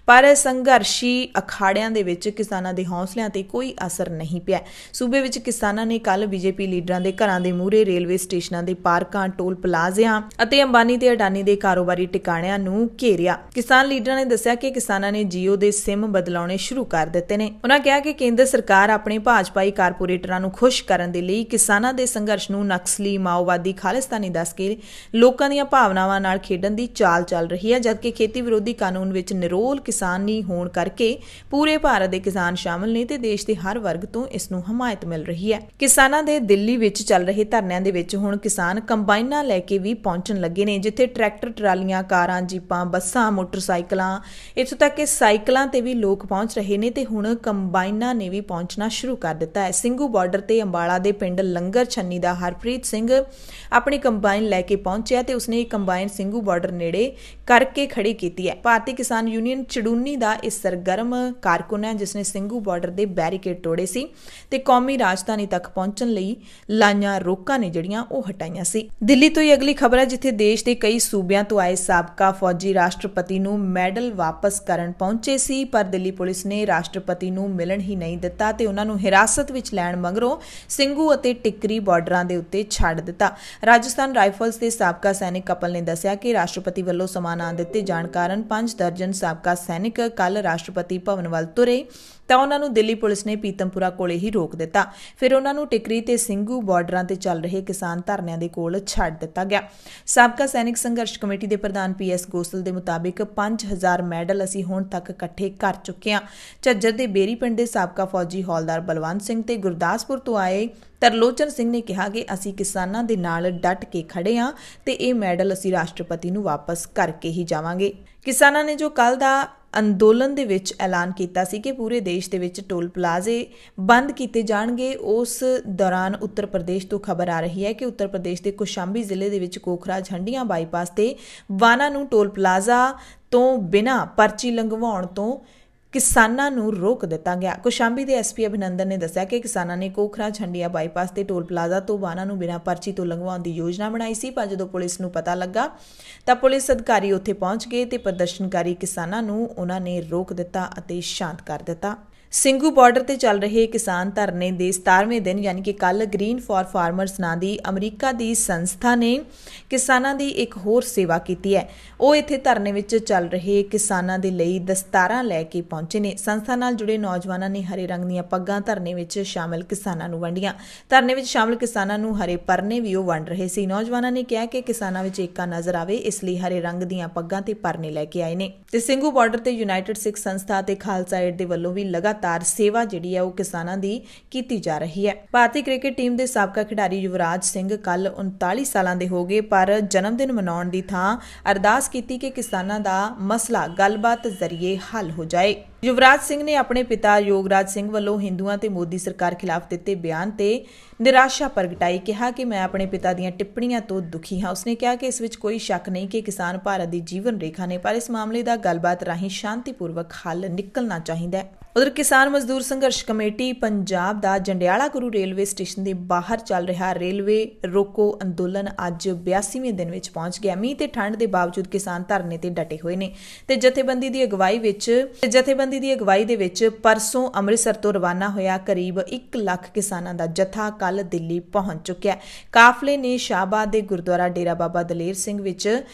ਪਰ ਸੰਘਰਸ਼ੀ ਅਖਾੜਿਆਂ ਦੇ ਵਿੱਚ ਕਿਸਾਨਾਂ ਦੇ ਹੌਸਲਿਆਂ ਤੇ ਕੋਈ ਅਸਰ ਨਹੀਂ ਪਿਆ। ਸੂਬੇ ਵਿੱਚ ਕਿਸਾਨਾਂ ਨੇ ਕੱਲ ਬੀਜੇਪੀ ਲੀਡਰਾਂ ਦੇ ਘਰਾਂ ਦੇ ਮੂਹਰੇ, ਰੇਲਵੇ ਸਟੇਸ਼ਨਾਂ ਦੇ ਪਾਰਕਾਂ, ਟੋਲ ਪਲਾਜ਼ਿਆਂ ਅਤੇ ਅੰਬਾਨੀ ਤੇ ਅਡਾਨੀ ਦੇ ਕਾਰੋਬਾਰੀ ਟਿਕਾਣਿਆਂ ਨੂੰ ਘੇਰਿਆ। ਕਿਸਾਨ ਲੀਡਰਾਂ ਨੇ ਦੱਸਿਆ ਕਿ ਕਿਸਾਨਾਂ ਨੇ ਜੀਓ ਦੇ ਸਿਮ ਬਦਲਾਉਣੇ ਸ਼ੁਰੂ ਕਰ ਦਿੱਤੇ ਨੇ। ਉਹਨਾਂ ਕਿਹਾ ਕਿ ਕੇਂਦਰ ਸਰਕਾਰ ਆਪਣੇ ਭਾਜਪਾਈ ਕਾਰਪੋਰੇਟਰਾਂ ਨੂੰ ਖੁਸ਼ ਕਰਨ ਦੇ ਲਈ ਕਿਸਾਨਾਂ ਦੇ ਸੰਘਰਸ਼ ਨੂੰ ਨਕਸਲੀ, ਮਾਓਵਾਦੀ, ਖਾਲਿਸਤਾਨੀ ਦੱਸ ਕੇ ਲੋਕਾਂ ਦੀਆਂ ਭਾਵਨਾਵਾਂ ਨਾਲ ਖੇਡਣ ਦੀ ਚਾਲ ਚੱਲ ਰਹੀ ਹੈ, ਜਦਕਿ ਖੇਤੀ ਵਿਰੋਧੀ ਕਾਨੂੰਨ ਵਿੱਚ ਨਿਰੋਲ ਕਿਸਾਨੀ ਹੋਣ ਕਰਕੇ ਪੂਰੇ ਭਾਰਤ ਦੇ ਕਿਸਾਨ ਸ਼ਾਮਲ ਨੇ ਤੇ ਦੇਸ਼ ਦੇ ਹਰ ਵਰਗ ਤੋਂ ਇਸ ਨੂੰ ਹਮਾਇਤ ਮਿਲ ਰਹੀ ਹੈ। ਕਿਸਾਨਾਂ ਦੇ ਦਿੱਲੀ ਵਿੱਚ ਚੱਲ ਰਹੇ ਧਰਨਿਆਂ ਦੇ ਵਿੱਚ ਹੁਣ ਕਿਸਾਨ ਕੰਬਾਈਨਾਂ ਲੈ ਕੇ ਵੀ ਪਹੁੰਚਣ ਲੱਗੇ ਨੇ, ਜਿੱਥੇ ਟਰੈਕਟਰ, ਟਰਾਲੀਆਂ, ਕਾਰਾਂ, ਜੀਪਾਂ, ਬੱਸਾਂ, ਮੋਟਰਸਾਈਕਲਾਂ, ਇੱਥੋਂ ਤੱਕ ਕਿ ਸਾਈਕਲਾਂ ਤੇ ਵੀ ਲੋਕ ਪਹੁੰਚ ਰਹੇ ਨੇ ਤੇ ਹੁਣ ਕੰਬਾਈਨਾਂ ਨੇ ਵੀ ਪਹੁੰਚਣਾ ਸ਼ੁਰੂ ਕਰ ਦਿੱਤਾ ਹੈ। ਸਿੰਘੂ ਬਾਰਡਰ ਤੇ ਅੰਬਾਲਾ ਦੇ ਪਿੰਡ ਲੰਗਰ ਛੰਨੀ ਦਾ ਹਰਪ੍ਰੀਤ ਸਿੰਘ ਆਪਣੀ ਕੰਬਾਈਨ ਲੈ ਕੇ ਪਹੁੰਚਿਆ ਤੇ ਉਸਨੇ ਇਹ ਕੰਬਾਈਨ ਸਿੰਘੂ ਬਾਰਡਰ ਨੇੜੇ ਕਰਕੇ ਖੜੀ ਕੀਤੀ ਹੈ। ਭਾਰਤੀ ਕਿਸਾਨ ਯੂਨੀਅਨ ਚੜੂਨੀ ਦਾ ਇਹ ਸਰਗਰਮ ਕਾਰਕੁਨ ਹੈ, ਜਿਸਨੇ ਸਿੰਘੂ ਬਾਰਡਰ ਦੇ ਬੈਰੀਕੇਡ ਤੋੜੇ ਸੀ ਤੇ ਕੌਮੀ ਰਾਜਧਾਨੀ ਤੱਕ ਪਹੁੰਚਣ ਲਈ ਲਾਈਆਂ ਰੋਕਾਂ ਨੇ ਜਿਹੜੀਆਂ ਉਹ ਹਟਾਈਆਂ ਸੀ। ਦਿੱਲੀ ਤੋਂ ਹੀ ਅਗਲੀ ਖਬਰ ਹੈ, ਜਿੱਥੇ ਦੇਸ਼ ਦੇ ਕਈ ਸੂਬਿਆਂ ਤੋਂ ਆਏ ਸਾਬਕਾ ਫੌਜੀ ਰਾਸ਼ਟਰਪਤੀ ਨੂੰ ਮੈਡਲ ਵਾਪਸ ਕਰਨ ਪਹੁੰਚੇ ਸੀ, ਪਰ ਦਿੱਲੀ ਪੁਲਿਸ ਨੇ ਰਾਸ਼ਟਰਪਤੀ ਨੂੰ ਮਿਲਣ ਹੀ ਨਹੀਂ ਦਿੱਤਾ ਤੇ ਉਹਨਾਂ ਨੂੰ ਹਿਰਾਸਤ ਵਿੱਚ ਲੈਣ ਮਗਰੋਂ ਸਿੰਘੂ ਅਤੇ ਟਿੱਕਰੀ ਬਾਰਡਰਾਂ ਦੇ ਉੱਤੇ ਛੱਡ ਦਿੱਤਾ। ਰਾਜਸਥਾਨ ਰਾਈਫਲਸ ਦੇ ਸਾਬਕਾ ਸੈਨਿਕ ਕਪਲ ਨੇ ਦੱਸਿਆ ਕਿ ਰਾਸ਼ਟਰਪਤੀ ਵੱਲੋਂ ਸਮਾਂ ਨਾ ਦਿੱਤੇ ਜਾਣ ਕਾਰਨ 5 ਦਰਜਨ ਸਾਬਕਾ ਸੈਨਿਕ ਕੱਲ ਰਾਸ਼ਟਰਪਤੀ ਭਵਨ ਵੱਲ ਤੁਰੇ ਤਾਂ ਉਹਨਾਂ ਨੂੰ ਦਿੱਲੀ ਪੁਲਿਸ ਨੇ ਪੀਤਮਪੁਰਾ ਕੋਲੇ ਹੀ ਰੋਕ ਦਿੱਤਾ। ਫਿਰ ਉਹਨਾਂ ਨੂੰ ਟਿਕਰੀ ਤੇ ਸਿੰਘੂ ਬਾਰਡਰਾਂ ਤੇ ਚੱਲ ਰਹੇ ਕਿਸਾਨ ਧਰਨਿਆਂ ਦੇ ਕੋਲ ਛੱਡ ਦਿੱਤਾ ਗਿਆ। ਸਾਬਕਾ ਸੈਨਿਕ ਸੰਘਰਸ਼ ਕਮੇਟੀ ਦੇ ਪ੍ਰਧਾਨ PS ਗੋਸਲ ਦੇ ਮੁਤਾਬਿਕ 5000 ਮੈਡਲ ਅਸੀਂ ਹੁਣ ਤੱਕ ਇਕੱਠੇ ਕਰ ਚੁੱਕੇ ਹਾਂ। ਝੱਜਰ ਦੇ ਬੇਰੀ ਪਿੰਡ ਦੇ ਸਾਬਕਾ ਫੌਜੀ ਹੌਲਦਾਰ ਬਲਵੰਤ ਸਿੰਘ ਤੇ ਗੁਰਦਾਸਪੁਰ ਤੋਂ ਆਏ ਤਰਲੋਚਨ ਸਿੰਘ ਨੇ ਕਿਹਾ ਕਿ ਅਸੀਂ ਕਿਸਾਨਾਂ ਦੇ ਨਾਲ ਡਟ ਕੇ ਖੜੇ ਹਾਂ ਤੇ ਇਹ ਮੈਡਲ ਅਸੀਂ ਰਾਸ਼ਟਰਪਤੀ ਨੂੰ ਵਾਪਸ ਕਰਕੇ ਹੀ ਜਾਵਾਂਗੇ। ਕਿਸਾਨਾਂ ਨੇ ਜੋ ਕੱਲ ਦਾ ਅੰਦੋਲਨ ਦੇ ਵਿੱਚ ਐਲਾਨ ਕੀਤਾ ਸੀ ਕਿ ਪੂਰੇ ਦੇਸ਼ ਦੇ ਵਿੱਚ ਟੋਲ ਪਲਾਜ਼ੇ ਬੰਦ ਕੀਤੇ ਜਾਣਗੇ, ਉਸ ਦੌਰਾਨ ਉੱਤਰ ਪ੍ਰਦੇਸ਼ ਤੋਂ ਖਬਰ ਆ ਰਹੀ ਹੈ ਕਿ ਉੱਤਰ ਪ੍ਰਦੇਸ਼ ਦੇ ਕੋਸ਼ਾਂਬੀ ਜ਼ਿਲ੍ਹੇ ਦੇ ਵਿੱਚ ਕੋਖਰਾਜ ਹੰਡੀਆਂ ਬਾਈਪਾਸ ਤੇ ਵਾਹਨਾਂ ਨੂੰ ਟੋਲ ਪਲਾਜ਼ਾ ਤੋਂ ਬਿਨਾਂ ਪਰਚੀ ਲੰਘਵਾਉਣ ਤੋਂ ਕਿਸਾਨਾਂ ਨੂੰ ਰੋਕ ਦਿੱਤਾ ਗਿਆ। ਕੋਸ਼ਾਂਬੀ ਦੇ SP ਅਭਿਨੰਦਨ ਨੇ ਦੱਸਿਆ ਕਿ ਕਿਸਾਨਾਂ ਨੇ ਕੋਖਰਾਜ ਹੰਡੀਆਂ ਬਾਈਪਾਸ ਤੇ ਟੋਲ ਪਲਾਜ਼ਾ ਤੋਂ ਵਾਹਨਾਂ ਨੂੰ ਬਿਨਾਂ ਪਰਚੀ ਤੋਂ ਲੰਘਵਾਉਣ ਦੀ ਯੋਜਨਾ ਬਣਾਈ ਸੀ, ਪਰ ਜਦੋਂ ਪੁਲਿਸ ਨੂੰ ਪਤਾ ਲੱਗਾ ਤਾਂ ਪੁਲਿਸ ਅਧਿਕਾਰੀ ਉੱਥੇ ਪਹੁੰਚ ਗਏ ਤੇ ਪ੍ਰਦਰਸ਼ਨਕਾਰੀ ਕਿਸਾਨਾਂ ਨੂੰ ਉਹਨਾਂ ਨੇ ਰੋਕ ਦਿੱਤਾ ਅਤੇ ਸ਼ਾਂਤ ਕਰ ਦਿੱਤਾ। ਸਿੰਘੂ ਬਾਰਡਰ ਤੇ ਚੱਲ ਰਹੇ ਕਿਸਾਨ ਧਰਨੇ ਦੇ 17ਵੇਂ ਦਿਨ ਯਾਨੀ ਕਿ ਕੱਲ ਗ੍ਰੀਨ ਫਾਰ ਫਾਰਮਰਸ ਨਾਂ ਦੀ ਅਮਰੀਕਾ ਦੀ ਸੰਸਥਾ ਨੇ ਕਿਸਾਨਾਂ ਦੀ ਇੱਕ ਹੋਰ ਸੇਵਾ ਕੀਤੀ ਹੈ। ਉਹ ਇੱਥੇ ਧਰਨੇ ਵਿੱਚ ਚੱਲ ਰਹੇ ਕਿਸਾਨਾਂ ਦੇ ਲਈ ਦਸਤਾਰਾਂ ਲੈ ਕੇ ਪਹੁੰਚੇ ਨੇ। ਸੰਸਥਾ ਨਾਲ ਜੁੜੇ ਨੌਜਵਾਨਾਂ ਨੇ ਹਰੇ ਰੰਗ ਦੀਆਂ ਪੱਗਾਂ ਧਰਨੇ ਵਿੱਚ ਸ਼ਾਮਲ ਕਿਸਾਨਾਂ ਨੂੰ ਵੰਡੀਆਂ। ਧਰਨੇ ਵਿੱਚ ਸ਼ਾਮਲ ਕਿਸਾਨਾਂ ਨੂੰ ਹਰੇ ਪਰਨੇ ਵੀ ਉਹ ਵੰਡ ਰਹੇ ਸੀ। ਨੌਜਵਾਨਾਂ ਨੇ ਕਿਹਾ ਕਿ ਕਿਸਾਨਾਂ ਵਿੱਚ ਏਕਾ ਨਜ਼ਰ ਆਵੇ, ਇਸ ਲਈ ਹਰੇ ਰੰਗ ਦੀਆਂ ਪੱਗਾਂ ਤੇ ਪਰਨੇ ਲੈ ਕੇ ਆਏ ਨੇ। ਤੇ ਸਿੰਘੂ ਬਾਰਡਰ ਤੇ ਯੂਨਾਈਟਿਡ ਸਿੱਖ ਸੰਸਥਾ ਤੇ ਖਾਲਸਾ ਏਡ ਦੇ ਵੱਲੋਂ ਵੀ ਲਗਾਤਾਰ ਸੇਵਾ ਜਿਹੜੀ ਹੈ ਉਹ ਕਿਸਾਨਾਂ ਦੀ ਕੀਤੀ ਜਾ ਰਹੀ ਹੈ। ਭਾਰਤੀ ਕ੍ਰਿਕਟ ਟੀਮ ਦੇ ਸਾਬਕਾ ਖਿਡਾਰੀ ਯੁਵਰਾਜ ਸਿੰਘ ਕੱਲ 39 ਸਾਲਾਂ ਦੇ ਹੋ ਗਏ, ਪਰ ਜਨਮ ਦਿਨ ਮਨਾਉਣ ਦੀ ਥਾਂ ਅਰਦਾਸ ਕੀਤੀ ਕਿ ਕਿਸਾਨਾਂ ਦਾ ਮਸਲਾ ਗੱਲਬਾਤ ਜ਼ਰੀਏ ਹੱਲ ਹੋ ਜਾਏ। ਯੁਵਰਾਜ ਸਿੰਘ ਨੇ ਆਪਣੇ ਪਿਤਾ ਯੋਗਰਾਜ ਸਿੰਘ ਵੱਲੋਂ ਹਿੰਦੂਆਂ ਤੇ ਮੋਦੀ ਸਰਕਾਰ ਖਿਲਾਫ ਦਿੱਤੇ ਬਿਆਨ ਤੇ ਨਿਰਾਸ਼ਾ ਪ੍ਰਗਟਾਈ। ਕਿਹਾ ਕਿ ਮੈਂ ਆਪਣੇ ਪਿਤਾ ਦੀਆਂ ਟਿੱਪਣੀਆਂ ਤੋਂ ਦੁਖੀ ਹਾਂ। ਉਸਨੇ ਕਿਹਾ ਕਿ ਇਸ ਵਿੱਚ ਕੋਈ ਸ਼ੱਕ ਨਹੀਂ ਕਿ ਕਿਸਾਨ ਭਾਰਤ ਦੀ ਜੀਵਨ ਰੇਖਾ ਨੇ, ਪਰ ਇਸ ਮਾਮਲੇ ਦਾ ਗੱਲਬਾਤ ਰਾਹੀਂ ਸ਼ਾਂਤੀਪੂਰਵਕ ਹੱਲ ਨਿਕਲਣਾ ਚਾਹੀਦਾ ਹੈ। उधर किसान मजदूर संघर्ष कमेटी पंजाब ਦਾ ਜੰਡਿਆਲਾ ਗੁਰੂ ਰੇਲਵੇ ਸਟੇਸ਼ਨ ਦੇ ਬਾਹਰ ਚੱਲ ਰਿਹਾ ਰੇਲਵੇ ਰੋਕੋ ਅੰਦੋਲਨ ਅੱਜ 82ਵੇਂ ਦਿਨ ਵਿੱਚ ਪਹੁੰਚ ਗਿਆ। ਮੀਂਹ ਤੇ ਠੰਡ ਦੇ ਬਾਵਜੂਦ ਕਿਸਾਨ ਧਰਨੇ ਤੇ ਡਟੇ ਹੋਏ ਨੇ ਤੇ ਜਥੇਬੰਦੀ ਦੀ ਅਗਵਾਈ ਦੇ ਵਿੱਚ ਪਰਸੋਂ ਅੰਮ੍ਰਿਤਸਰ ਤੋਂ ਰਵਾਨਾ ਹੋਇਆ ਕਰੀਬ 1 ਲੱਖ ਕਿਸਾਨਾਂ ਦਾ ਜਥਾ ਕੱਲ ਦਿੱਲੀ ਪਹੁੰਚ ਚੁੱਕਿਆ। ਕਾਫਲੇ ਨੇ ਸ਼ਾਹਬਾਦ ਦੇ ਗੁਰਦੁਆਰਾ ਡੇਰਾ ਬਾਬਾ ਦਲੇਰ ਸਿੰਘ ਵਿੱਚ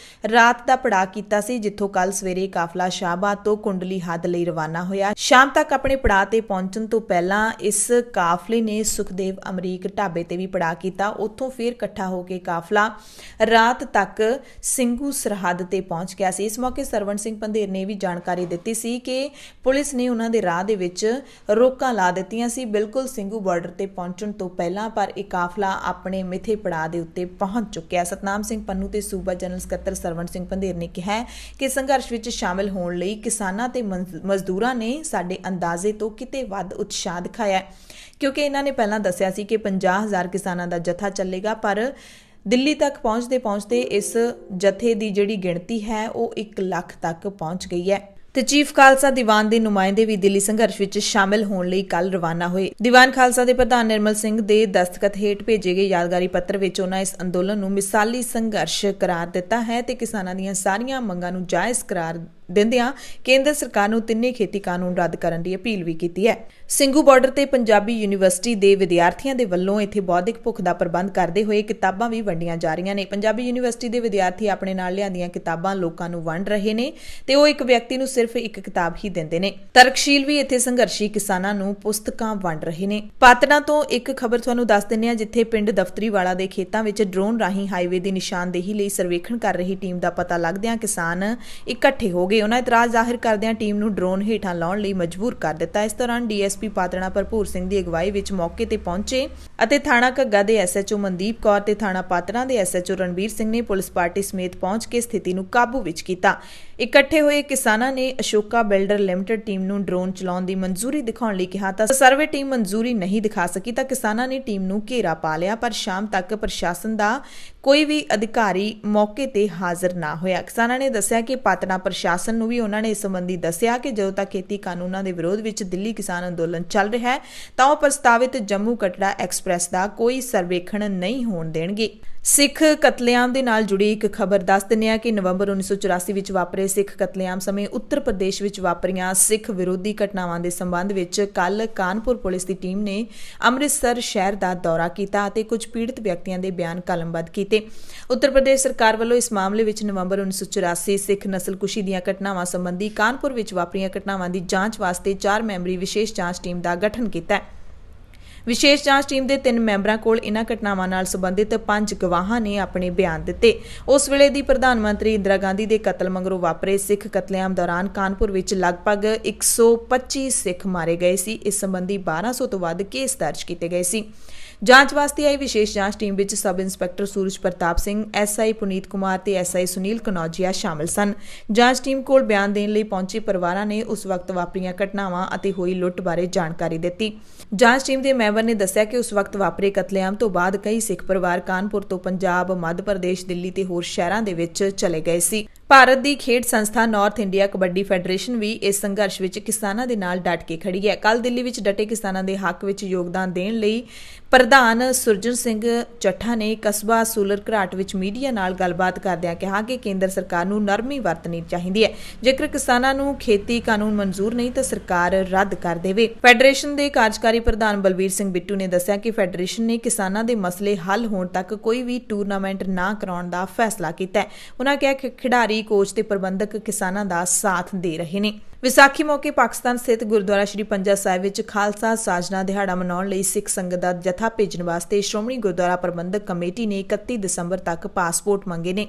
ਰਾਤ ਦਾ ਪੜਾਅ ਕੀਤਾ ਸੀ, ਜਿੱਥੋਂ ਕੱਲ ਸਵੇਰੇ ਕਾਫਲਾ ਸ਼ਾਹਬਾਦ ਤੋਂ ਕੁੰਡਲੀ ਹੱਦ ਲਈ ਰਵਾਨਾ ਹੋਇਆ। ਸ਼ਾਮ ਤੱਕ ਆਪਣੇ ਪੜਾਅ ਤੇ ਪਹੁੰਚਣ ਤੋਂ ਪਹਿਲਾਂ ਇਸ ਕਾਫਲੇ ਨੇ ਸੁਖਦੇਵ ਅਮਰੀਕ ਢਾਬੇ ਤੇ ਵੀ ਪੜਾਅ ਕੀਤਾ। ਉੱਥੋਂ ਫਿਰ ਇਕੱਠਾ ਹੋ ਕੇ ਕਾਫਲਾ ਰਾਤ ਤੱਕ ਸਿੰਘੂ ਸਰਹੱਦ ਤੇ ਪਹੁੰਚ ਗਿਆ ਸੀ। ਇਸ ਮੌਕੇ ਸਰਵਣ ਸਿੰਘ ਪੰਧੇਰ ਨੇ ਵੀ ਜਾਣਕਾਰੀ ਦਿੱਤੀ ਸੀ ਕਿ ਪੁਲਿਸ ਨੇ ਉਹਨਾਂ ਦੇ ਰਾਹ ਦੇ ਵਿੱਚ ਰੋਕਾਂ ਲਾ ਦਿੱਤੀਆਂ ਸੀ ਬਿਲਕੁਲ ਸਿੰਘੂ ਬਾਰਡਰ ਤੇ ਪਹੁੰਚਣ ਤੋਂ ਪਹਿਲਾਂ, ਪਰ ਇਹ ਕਾਫਲਾ ਆਪਣੇ ਮਿੱਥੇ ਪੜਾਅ ਦੇ ਉੱਤੇ ਪਹੁੰਚ ਚੁੱਕਿਆ। ਸਤਨਾਮ ਸਿੰਘ ਪੰਨੂ ਤੇ ਸੂਬਾ ਜਨਰਲ ਸਕੱਤਰ ਸਰਵਣ ਸਿੰਘ ਪੰਧੇਰ ਨੇ ਕਿਹਾ ਕਿ ਸੰਘਰਸ਼ ਵਿੱਚ ਸ਼ਾਮਲ ਹੋਣ ਲਈ ਕਿਸਾਨਾਂ ਤੇ ਮਜ਼ਦੂਰਾਂ ਨੇ ਸਾਡੇ ਅੰਦਾਜ਼ੇ ਤੋਂ ਕਿਤੇ ਵੱਧ ਉਤਸ਼ਾਹ ਦਿਖਾਇਆ, ਕਿਉਂਕਿ ਇਹਨਾਂ ਨੇ ਪਹਿਲਾਂ ਦੱਸਿਆ ਸੀ ਕਿ 50,000 ਕਿਸਾਨਾਂ ਦਾ ਜਥਾ ਚੱਲੇਗਾ, ਪਰ ਦਿੱਲੀ ਤੱਕ ਪਹੁੰਚਦੇ ਇਸ ਜਥੇ ਦੀ ਜਿਹੜੀ ਗਿਣਤੀ ਹੈ ਉਹ 1 ਲੱਖ ਤੱਕ ਪਹੁੰਚ ਗਈ ਹੈ। ਤੇ ਚੀਫ ਖਾਲਸਾ ਦੀਵਾਨ ਦੇ ਨੁਮਾਇੰਦੇ ਵੀ ਦਿੱਲੀ ਸੰਘਰਸ਼ ਵਿੱਚ ਸ਼ਾਮਿਲ ਹੋਣ ਲਈ ਕੱਲ ਰਵਾਨਾ ਹੋਏ। ਦੀਵਾਨ ਖਾਲਸਾ ਦੇ ਪ੍ਰਧਾਨ ਨਿਰਮਲ ਸਿੰਘ ਦੇ ਦਸਤਖਤ ਹੇਠ ਭੇਜੇ ਗਏ ਯਾਦਗਾਰੀ ਪੱਤਰ ਵਿੱਚ ਉਹਨਾਂ ਇਸ ਅੰਦੋਲਨ ਨੂੰ ਮਿਸਾਲੀ ਸੰਘਰਸ਼ ਕਰਾਰ ਦਿੱਤਾ ਹੈ ਤੇ ਕਿਸਾਨਾਂ ਦੀਆਂ ਸਾਰੀਆਂ ਮੰਗਾਂ ਨੂੰ ਜਾਇਜ਼ ਕਰਾਰ ਦਿੰਦਿਆਂ ਕੇਂਦਰ ਸਰਕਾਰ ਨੂੰ ਤਿੰਨੇ ਖੇਤੀ ਕਾਨੂੰਨ ਰੱਦ ਕਰਨ ਦੀ ਅਪੀਲ ਵੀ ਕੀਤੀ ਹੈ। ਸਿੰਘੂ ਬਾਰਡਰ ਤੇ ਪੰਜਾਬੀ ਯੂਨੀਵਰਸਿਟੀ ਦੇ ਵਿਦਿਆਰਥੀਆਂ ਦੇ ਵੱਲੋਂ ਇੱਥੇ ਬੌਧਿਕ ਭੁੱਖ ਦਾ ਪ੍ਰਬੰਧ ਕਰਦੇ ਹੋਏ ਕਿਤਾਬਾਂ ਵੀ ਵੰਡੀਆਂ ਜਾ ਰਹੀਆਂ ਨੇ। ਪੰਜਾਬੀ ਯੂਨੀਵਰਸਿਟੀ ਦੇ ਵਿਦਿਆਰਥੀ ਆਪਣੇ ਨਾਲ ਲਿਆਂਦੀਆਂ ਕਿਤਾਬਾਂ ਲੋਕਾਂ ਨੂੰ ਵੰਡ ਰਹੇ ਨੇ ਤੇ ਉਹ ਇੱਕ ਵਿਅਕਤੀ ਨੂੰ ਸਿਰਫ ਇੱਕ ਕਿਤਾਬ ਹੀ ਦਿੰਦੇ ਨੇ। ਤਰਕਸ਼ੀਲ ਵੀ ਇੱਥੇ ਸੰਘਰਸ਼ੀ ਕਿਸਾਨਾਂ ਨੂੰ ਪੁਸਤਕਾਂ ਵੰਡ ਰਹੇ ਨੇ। ਪਾਤੜਾਂ ਤੋਂ ਇੱਕ ਖਬਰ ਤੁਹਾਨੂੰ ਦੱਸ ਦਿੰਦੇ ਹਾਂ, ਜਿੱਥੇ ਪਿੰਡ ਦਫਤਰੀਵਾਲਾ ਦੇ ਖੇਤਾਂ ਵਿੱਚ ਡਰੋਨ ਰਾਹੀਂ ਹਾਈਵੇ ਦੀ ਨਿਸ਼ਾਨਦੇਹੀ ਲਈ ਸਰਵੇਖਣ ਕਰ ਰਹੀ ਟੀਮ ਦਾ ਪਤਾ ਲੱਗਦਿਆਂ ਕਿਸਾਨ ਇਕੱਠੇ ਹੋ ਗਏ। ਉਹਨਾਂ ਇਤਰਾਜ਼ ਜ਼ਾਹਿਰ ਕਰਦਿਆਂ ਟੀਮ ਨੂੰ ਡਰੋਨ ਹੇਠਾਂ ਲਾਉਣ ਲਈ ਮਜਬੂਰ ਕਰ ਦਿੱਤਾ। ਇਸ ਦੌਰਾਨ ਡੀਐਸਪੀ ਪਾਤੜਾ ਭਰਪੂਰ ਸਿੰਘ ਦੀ ਅਗਵਾਈ ਵਿੱਚ ਮੌਕੇ ਤੇ ਪਹੁੰਚੇ ਅਤੇ ਥਾਣਾ ਘੱਗਾ ਦੇ ਐਸਐਚਓ ਮਨਦੀਪ ਕੌਰ ਤੇ ਥਾਣਾ ਪਾਤੜਾ ਦੇ ਐਸਐਚਓ ਰਣਬੀਰ ਸਿੰਘ ਨੇ ਪੁਲਿਸ ਪਾਰਟੀ ਸਮੇਤ ਪਹੁੰਚ ਕੇ ਸਥਿਤੀ ਨੂੰ ਕਾਬੂ ਵਿੱਚ ਕੀਤਾ। ਇਕੱਠੇ ਹੋਏ ਕਿਸਾਨਾਂ ਨੇ ਅਸ਼ੋਕਾ ਬਿਲਡਰ ਲਿਮਟਿਡ ਟੀਮ ਨੂੰ ਡਰੋਨ ਚਲਾਉਣ ਦੀ ਮਨਜ਼ੂਰੀ ਦਿਖਾਉਣ ਲਈ ਕਿਹਾ ਤਾਂ ਸਰਵੇ ਟੀਮ ਮਨਜ਼ੂਰੀ ਨਹੀਂ ਦਿਖਾ ਸਕੀ ਤਾਂ ਕਿਸਾਨਾਂ ਨੇ ਟੀਮ ਨੂੰ ਘੇਰਾ ਪਾ ਲਿਆ, ਪਰ ਸ਼ਾਮ ਤੱਕ ਪ੍ਰਸ਼ਾਸਨ ਦਾ ਕੋਈ ਵੀ ਅਧਿਕਾਰੀ ਮੌਕੇ ਤੇ ਹਾਜ਼ਰ ਨਾ ਹੋਇਆ। ਕਿਸਾਨਾਂ ਨੇ ਦੱਸਿਆ ਕਿ ਪਾਤੜਾ ਪ੍ਰਸ਼ਾਸਨ ਨੂੰ ਵੀ ਉਹਨਾਂ ਨੇ ਇਸ ਸੰਬੰਧੀ ਦੱਸਿਆ ਕਿ ਜਦੋਂ ਤੱਕ ਖੇਤੀ ਕਾਨੂੰਨਾਂ ਦੇ ਵਿਰੋਧ ਵਿੱਚ ਦਿੱਲੀ ਕਿਸਾਨ ਅੰਦੋਲਨ ਚੱਲ ਰਿਹਾ ਹੈ ਤਾਂ ਉਹ ਪ੍ਰਸਤਾਵਿਤ ਜੰਮੂ ਕਟੜਾ ਐਕਸਪ੍ਰੈਸ ਦਾ ਕੋਈ ਸਰਵੇਖਣ ਨਹੀਂ ਹੋਣ ਦੇਣਗੇ। ਸਿੱਖ ਕਤਲੇਆਮ ਦੇ ਨਾਲ ਜੁੜੀ ਇੱਕ ਖਬਰ ਦੱਸ ਦਿੰਦੇ ਹਾਂ ਕਿ ਨਵੰਬਰ 1984 ਵਿੱਚ ਵਾਪਰੇ ਸਿੱਖ ਕਤਲੇਆਮ ਸਮੇਂ ਉੱਤਰ ਪ੍ਰਦੇਸ਼ ਵਿੱਚ ਵਾਪਰੀਆਂ ਸਿੱਖ ਵਿਰੋਧੀ ਘਟਨਾਵਾਂ ਦੇ ਸੰਬੰਧ ਵਿੱਚ ਕੱਲ ਕਾਨਪੁਰ ਪੁਲਿਸ ਦੀ ਟੀਮ ਨੇ ਅੰਮ੍ਰਿਤਸਰ ਸ਼ਹਿਰ ਦਾ ਦੌਰਾ ਕੀਤਾ ਅਤੇ ਕੁਝ ਪੀੜਤ ਵਿਅਕਤੀਆਂ ਦੇ ਬਿਆਨ ਕਲਮਬੱਧ ਕੀਤੇ। ਉੱਤਰ ਪ੍ਰਦੇਸ਼ ਸਰਕਾਰ ਵੱਲੋਂ ਇਸ ਮਾਮਲੇ ਵਿੱਚ ਨਵੰਬਰ 1984 ਸਿੱਖ ਨਸਲਕੁਸ਼ੀ ਦੀਆਂ ਘਟਨਾਵਾਂ ਸੰਬੰਧੀ ਕਾਨਪੁਰ ਵਿੱਚ ਵਾਪਰੀਆਂ ਘਟਨਾਵਾਂ ਦੀ ਜਾਂਚ ਵਾਸਤੇ 4 ਮੈਂਬਰੀ ਵਿਸ਼ੇਸ਼ ਜਾਂਚ ਟੀਮ ਦਾ ਗਠਨ ਕੀਤਾ ਹੈ। ਵਿਸ਼ੇਸ਼ ਜਾਂਚ ਟੀਮ ਦੇ 3 ਮੈਂਬਰਾਂ ਕੋਲ ਇਨ੍ਹਾਂ ਘਟਨਾਵਾਂ ਨਾਲ ਸੰਬੰਧਿਤ 5 ਗਵਾਹਾਂ ਨੇ ਆਪਣੇ ਬਿਆਨ ਦਿੱਤੇ। ਉਸ ਵੇਲੇ ਦੀ ਪ੍ਰਧਾਨ ਮੰਤਰੀ ਇੰਦਰਾ ਗਾਂਧੀ ਦੇ ਕਤਲ ਮਗਰੋਂ ਵਾਪਰੇ ਸਿੱਖ ਕਤਲੇਆਮ ਦੌਰਾਨ ਕਾਨਪੁਰ ਵਿੱਚ ਲਗਭਗ 125 ਸਿੱਖ ਮਾਰੇ ਗਏ ਸੀ। ਇਸ ਸੰਬੰਧੀ 1200 ਤੋਂ ਵੱਧ ਕੇਸ ਦਰਜ ਕੀਤੇ ਗਏ ਸੀ। ਜਾਂਚ ਵਾਸਤੇ ਆਈ ਵਿਸ਼ੇਸ਼ ਜਾਂਚ ਟੀਮ ਵਿੱਚ ਸਬ ਇੰਸਪੈਕਟਰ ਸੂਰਜ ਪ੍ਰਤਾਪ ਸਿੰਘ, ਐਸਆਈ ਪੁਨੀਤ ਕੁਮਾਰ ਤੇ ਐਸਆਈ ਸੁਨੀਲ ਕਨੌਜੀਆ ਸ਼ਾਮਲ ਸਨ। ਜਾਂਚ ਟੀਮ ਕੋਲ ਬਿਆਨ ਦੇਣ ਲਈ ਪਹੁੰਚੇ ਪਰਿਵਾਰਾਂ ਨੇ ਉਸ ਵਕਤ ਵਾਪਰੀਆਂ ਘਟਨਾਵਾਂ ਅਤੇ ਹੋਈ ਲੁੱਟ ਬਾਰੇ ਜਾਣਕਾਰੀ ਦਿੱਤੀ। ਜਾਂਚ ਟੀਮ ਦੇ ਮੈਂਬਰ ਨੇ ਦੱਸਿਆ ਕਿ ਉਸ ਵਕਤ ਵਾਪਰੇ ਕਤਲੇਆਮ ਤੋਂ ਬਾਅਦ ਕਈ ਸਿੱਖ ਪਰਿਵਾਰ ਕਾਨਪੁਰ ਤੋਂ ਪੰਜਾਬ, ਮੱਧ ਪ੍ਰਦੇਸ਼, ਦਿੱਲੀ ਤੇ ਹੋਰ ਸ਼ਹਿਰਾਂ ਦੇ ਵਿੱਚ ਚਲੇ ਗਏ ਸੀ। ਭਾਰਤ ਦੀ ਖੇਡ ਸੰਸਥਾ ਨਾਰਥ ਇੰਡੀਆ ਕਬੱਡੀ ਫੈਡਰੇਸ਼ਨ ਵੀ ਇਸ ਸੰਘਰਸ਼ ਵਿੱਚ ਕਿਸਾਨਾਂ ਦੇ ਨਾਲ ਡਟ ਕੇ ਖੜੀ ਹੈ। ਕੱਲ ਦਿੱਲੀ ਵਿੱਚ ਡਟੇ ਕਿਸਾਨਾਂ ਦੇ ਹੱਕ ਵਿੱਚ ਯੋਗਦਾਨ ਦੇਣ ਲਈ ਪ੍ਰਧਾਨ ਸੁਰਜਨ ਸਿੰਘ ਚੱਠਾ ਨੇ ਕਸਬਾ ਸੂਲਰ ਘਰਾਟ ਵਿੱਚ ਮੀਡੀਆ ਨਾਲ ਗੱਲਬਾਤ ਕਰਦਿਆਂ ਕਿਹਾ ਕਿ ਕੇਂਦਰ ਸਰਕਾਰ ਨੂੰ ਨਰਮੀ ਵਰਤਣੀ ਚਾਹੀਦੀ ਹੈ। ਜੇਕਰ ਕਿਸਾਨਾਂ ਨੂੰ ਖੇਤੀ ਕਾਨੂੰਨ ਮਨਜ਼ੂਰ ਨਹੀਂ ਤਾਂ ਸਰਕਾਰ ਰੱਦ ਕਰ ਦੇਵੇ। ਫੈਡਰੇਸ਼ਨ ਦੇ ਕਾਰਜਕਾਰੀ ਪ੍ਰਧਾਨ ਬਲਵੀਰ ਸਿੰਘ ਬਿੱਟੂ ਨੇ ਦੱਸਿਆ ਕਿ ਫੈਡਰੇਸ਼ਨ ਨੇ ਕਿਸਾਨਾਂ ਦੇ ਮਸਲੇ ਹੱਲ ਹੋਣ ਤੱਕ ਕੋਈ ਵੀ ਟੂਰਨਾਮੈਂਟ ਨਾ ਕਰਾਉਣ ਦਾ ਫੈਸਲਾ ਕੀਤਾ ਹੈ। ਉਨ੍ਹਾਂ ਕਿਹਾ ਕਿ ਖਿਡਾਰੀ, ਕੋਚ ਤੇ ਪ੍ਰਬੰਧਕ ਕਿਸਾਨਾਂ ਦਾ ਸਾਥ ਦੇ ਰਹੇ ਨੇ। ਵਿਸਾਖੀ ਮੌਕੇ ਪਾਕਿਸਤਾਨ ਸਥਿਤ ਗੁਰਦੁਆਰਾ ਸ਼੍ਰੀ ਪੰਜਾ ਸਾਹਿਬ ਵਿੱਚ ਖਾਲਸਾ ਸਾਜਨਾ ਦਿਹਾੜਾ ਮਨਾਉਣ ਲਈ ਸਿੱਖ ਸੰਗਤ ਦਾ ਜਥਾ ਭੇਜਣ ਵਾਸਤੇ ਸ਼੍ਰੋਮਣੀ ਗੁਰਦੁਆਰਾ ਪ੍ਰਬੰਧਕ ਕਮੇਟੀ ਨੇ 31 ਦਸੰਬਰ ਤੱਕ ਪਾਸਪੋਰਟ ਮੰਗੇ ਨੇ।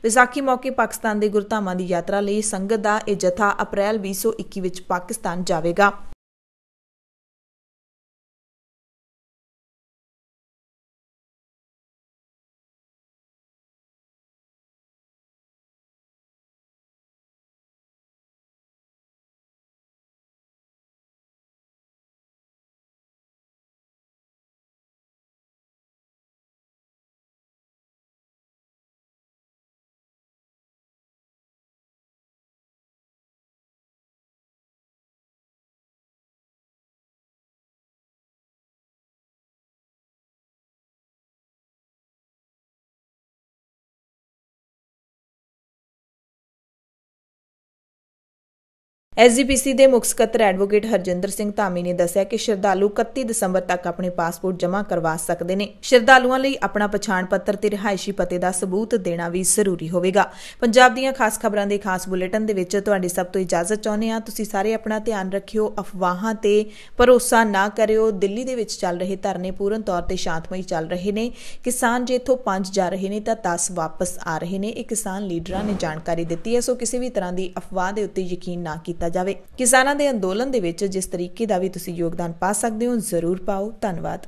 ਵਿਸਾਖੀ ਮੌਕੇ ਪਾਕਿਸਤਾਨ ਦੇ ਗੁਰਧਾਮਾਂ ਦੀ ਯਾਤਰਾ ਲਈ ਸੰਗਤ ਦਾ ਇਹ ਜਥਾ ਅਪ੍ਰੈਲ 2021 ਵਿੱਚ ਪਾਕਿਸਤਾਨ ਜਾਵੇਗਾ। ਐਸਜੀਪੀਸੀ ਦੇ ਮੁੱਖ ਸਕੱਤਰ ਐਡਵੋਕੇਟ ਹਰਜਿੰਦਰ ਸਿੰਘ ਧਾਮੀ ਨੇ ਦੱਸਿਆ ਕਿ ਸ਼ਰਧਾਲੂ 31 ਦਸੰਬਰ ਤੱਕ ਆਪਣੇ ਪਾਸਪੋਰਟ ਜਮ੍ਹਾਂ ਕਰਵਾ ਸਕਦੇ ਨੇ। ਸ਼ਰਧਾਲੂਆਂ ਲਈ ਆਪਣਾ ਪਛਾਣ ਪੱਤਰ ਤੇ ਰਿਹਾਇਸ਼ੀ ਪਤੇ ਦਾ ਸਬੂਤ ਦੇਣਾ ਵੀ ਜ਼ਰੂਰੀ ਹੋਵੇਗਾ। ਪੰਜਾਬ ਦੀਆਂ ਖਾਸ ਖਬਰਾਂ ਦੇ ਖਾਸ ਬੁਲੇਟਿਨ ਦੇ ਵਿੱਚ ਤੁਹਾਡੇ ਸਭ ਤੋਂ ਇਜਾਜ਼ਤ ਚਾਹੁੰਦੇ ਹਾਂ। ਤੁਸੀਂ ਸਾਰੇ ਆਪਣਾ ਧਿਆਨ ਰੱਖਿਓ, ਅਫਵਾਹਾਂ ਤੇ ਭਰੋਸਾ ਨਾ ਕਰਿਓ। ਦਿੱਲੀ ਦੇ ਵਿੱਚ ਚੱਲ ਰਹੇ ਧਰਨੇ ਪੂਰਨ ਤੌਰ ਤੇ ਸ਼ਾਂਤਮਈ ਚੱਲ ਰਹੇ ਨੇ। ਕਿਸਾਨ ਜੇ ਇੱਥੋਂ 5 ਜਾ ਰਹੇ ਨੇ ਤਾਂ 10 ਵਾਪਸ ਆ ਰਹੇ ਨੇ। ਇਹ ਕਿਸਾਨ ਲੀਡਰਾਂ ਨੇ ਜਾਣਕਾਰੀ ਦਿੱਤੀ ਹੈ। ਸੋ ਕਿਸੇ ਵੀ ਤਰ੍ਹਾਂ ਦੀ ਅਫਵਾਹ ਦੇ ਉੱਤੇ ਯਕੀਨ ਨਾ ਕੀਤਾ ਜਾਵੇ। ਕਿਸਾਨਾਂ ਦੇ ਅੰਦੋਲਨ ਦੇ ਵਿੱਚ ਜਿਸ ਤਰੀਕੇ ਦਾ ਵੀ ਤੁਸੀਂ ਯੋਗਦਾਨ ਪਾ ਸਕਦੇ ਹੋ, ਜ਼ਰੂਰ ਪਾਓ। ਧੰਨਵਾਦ।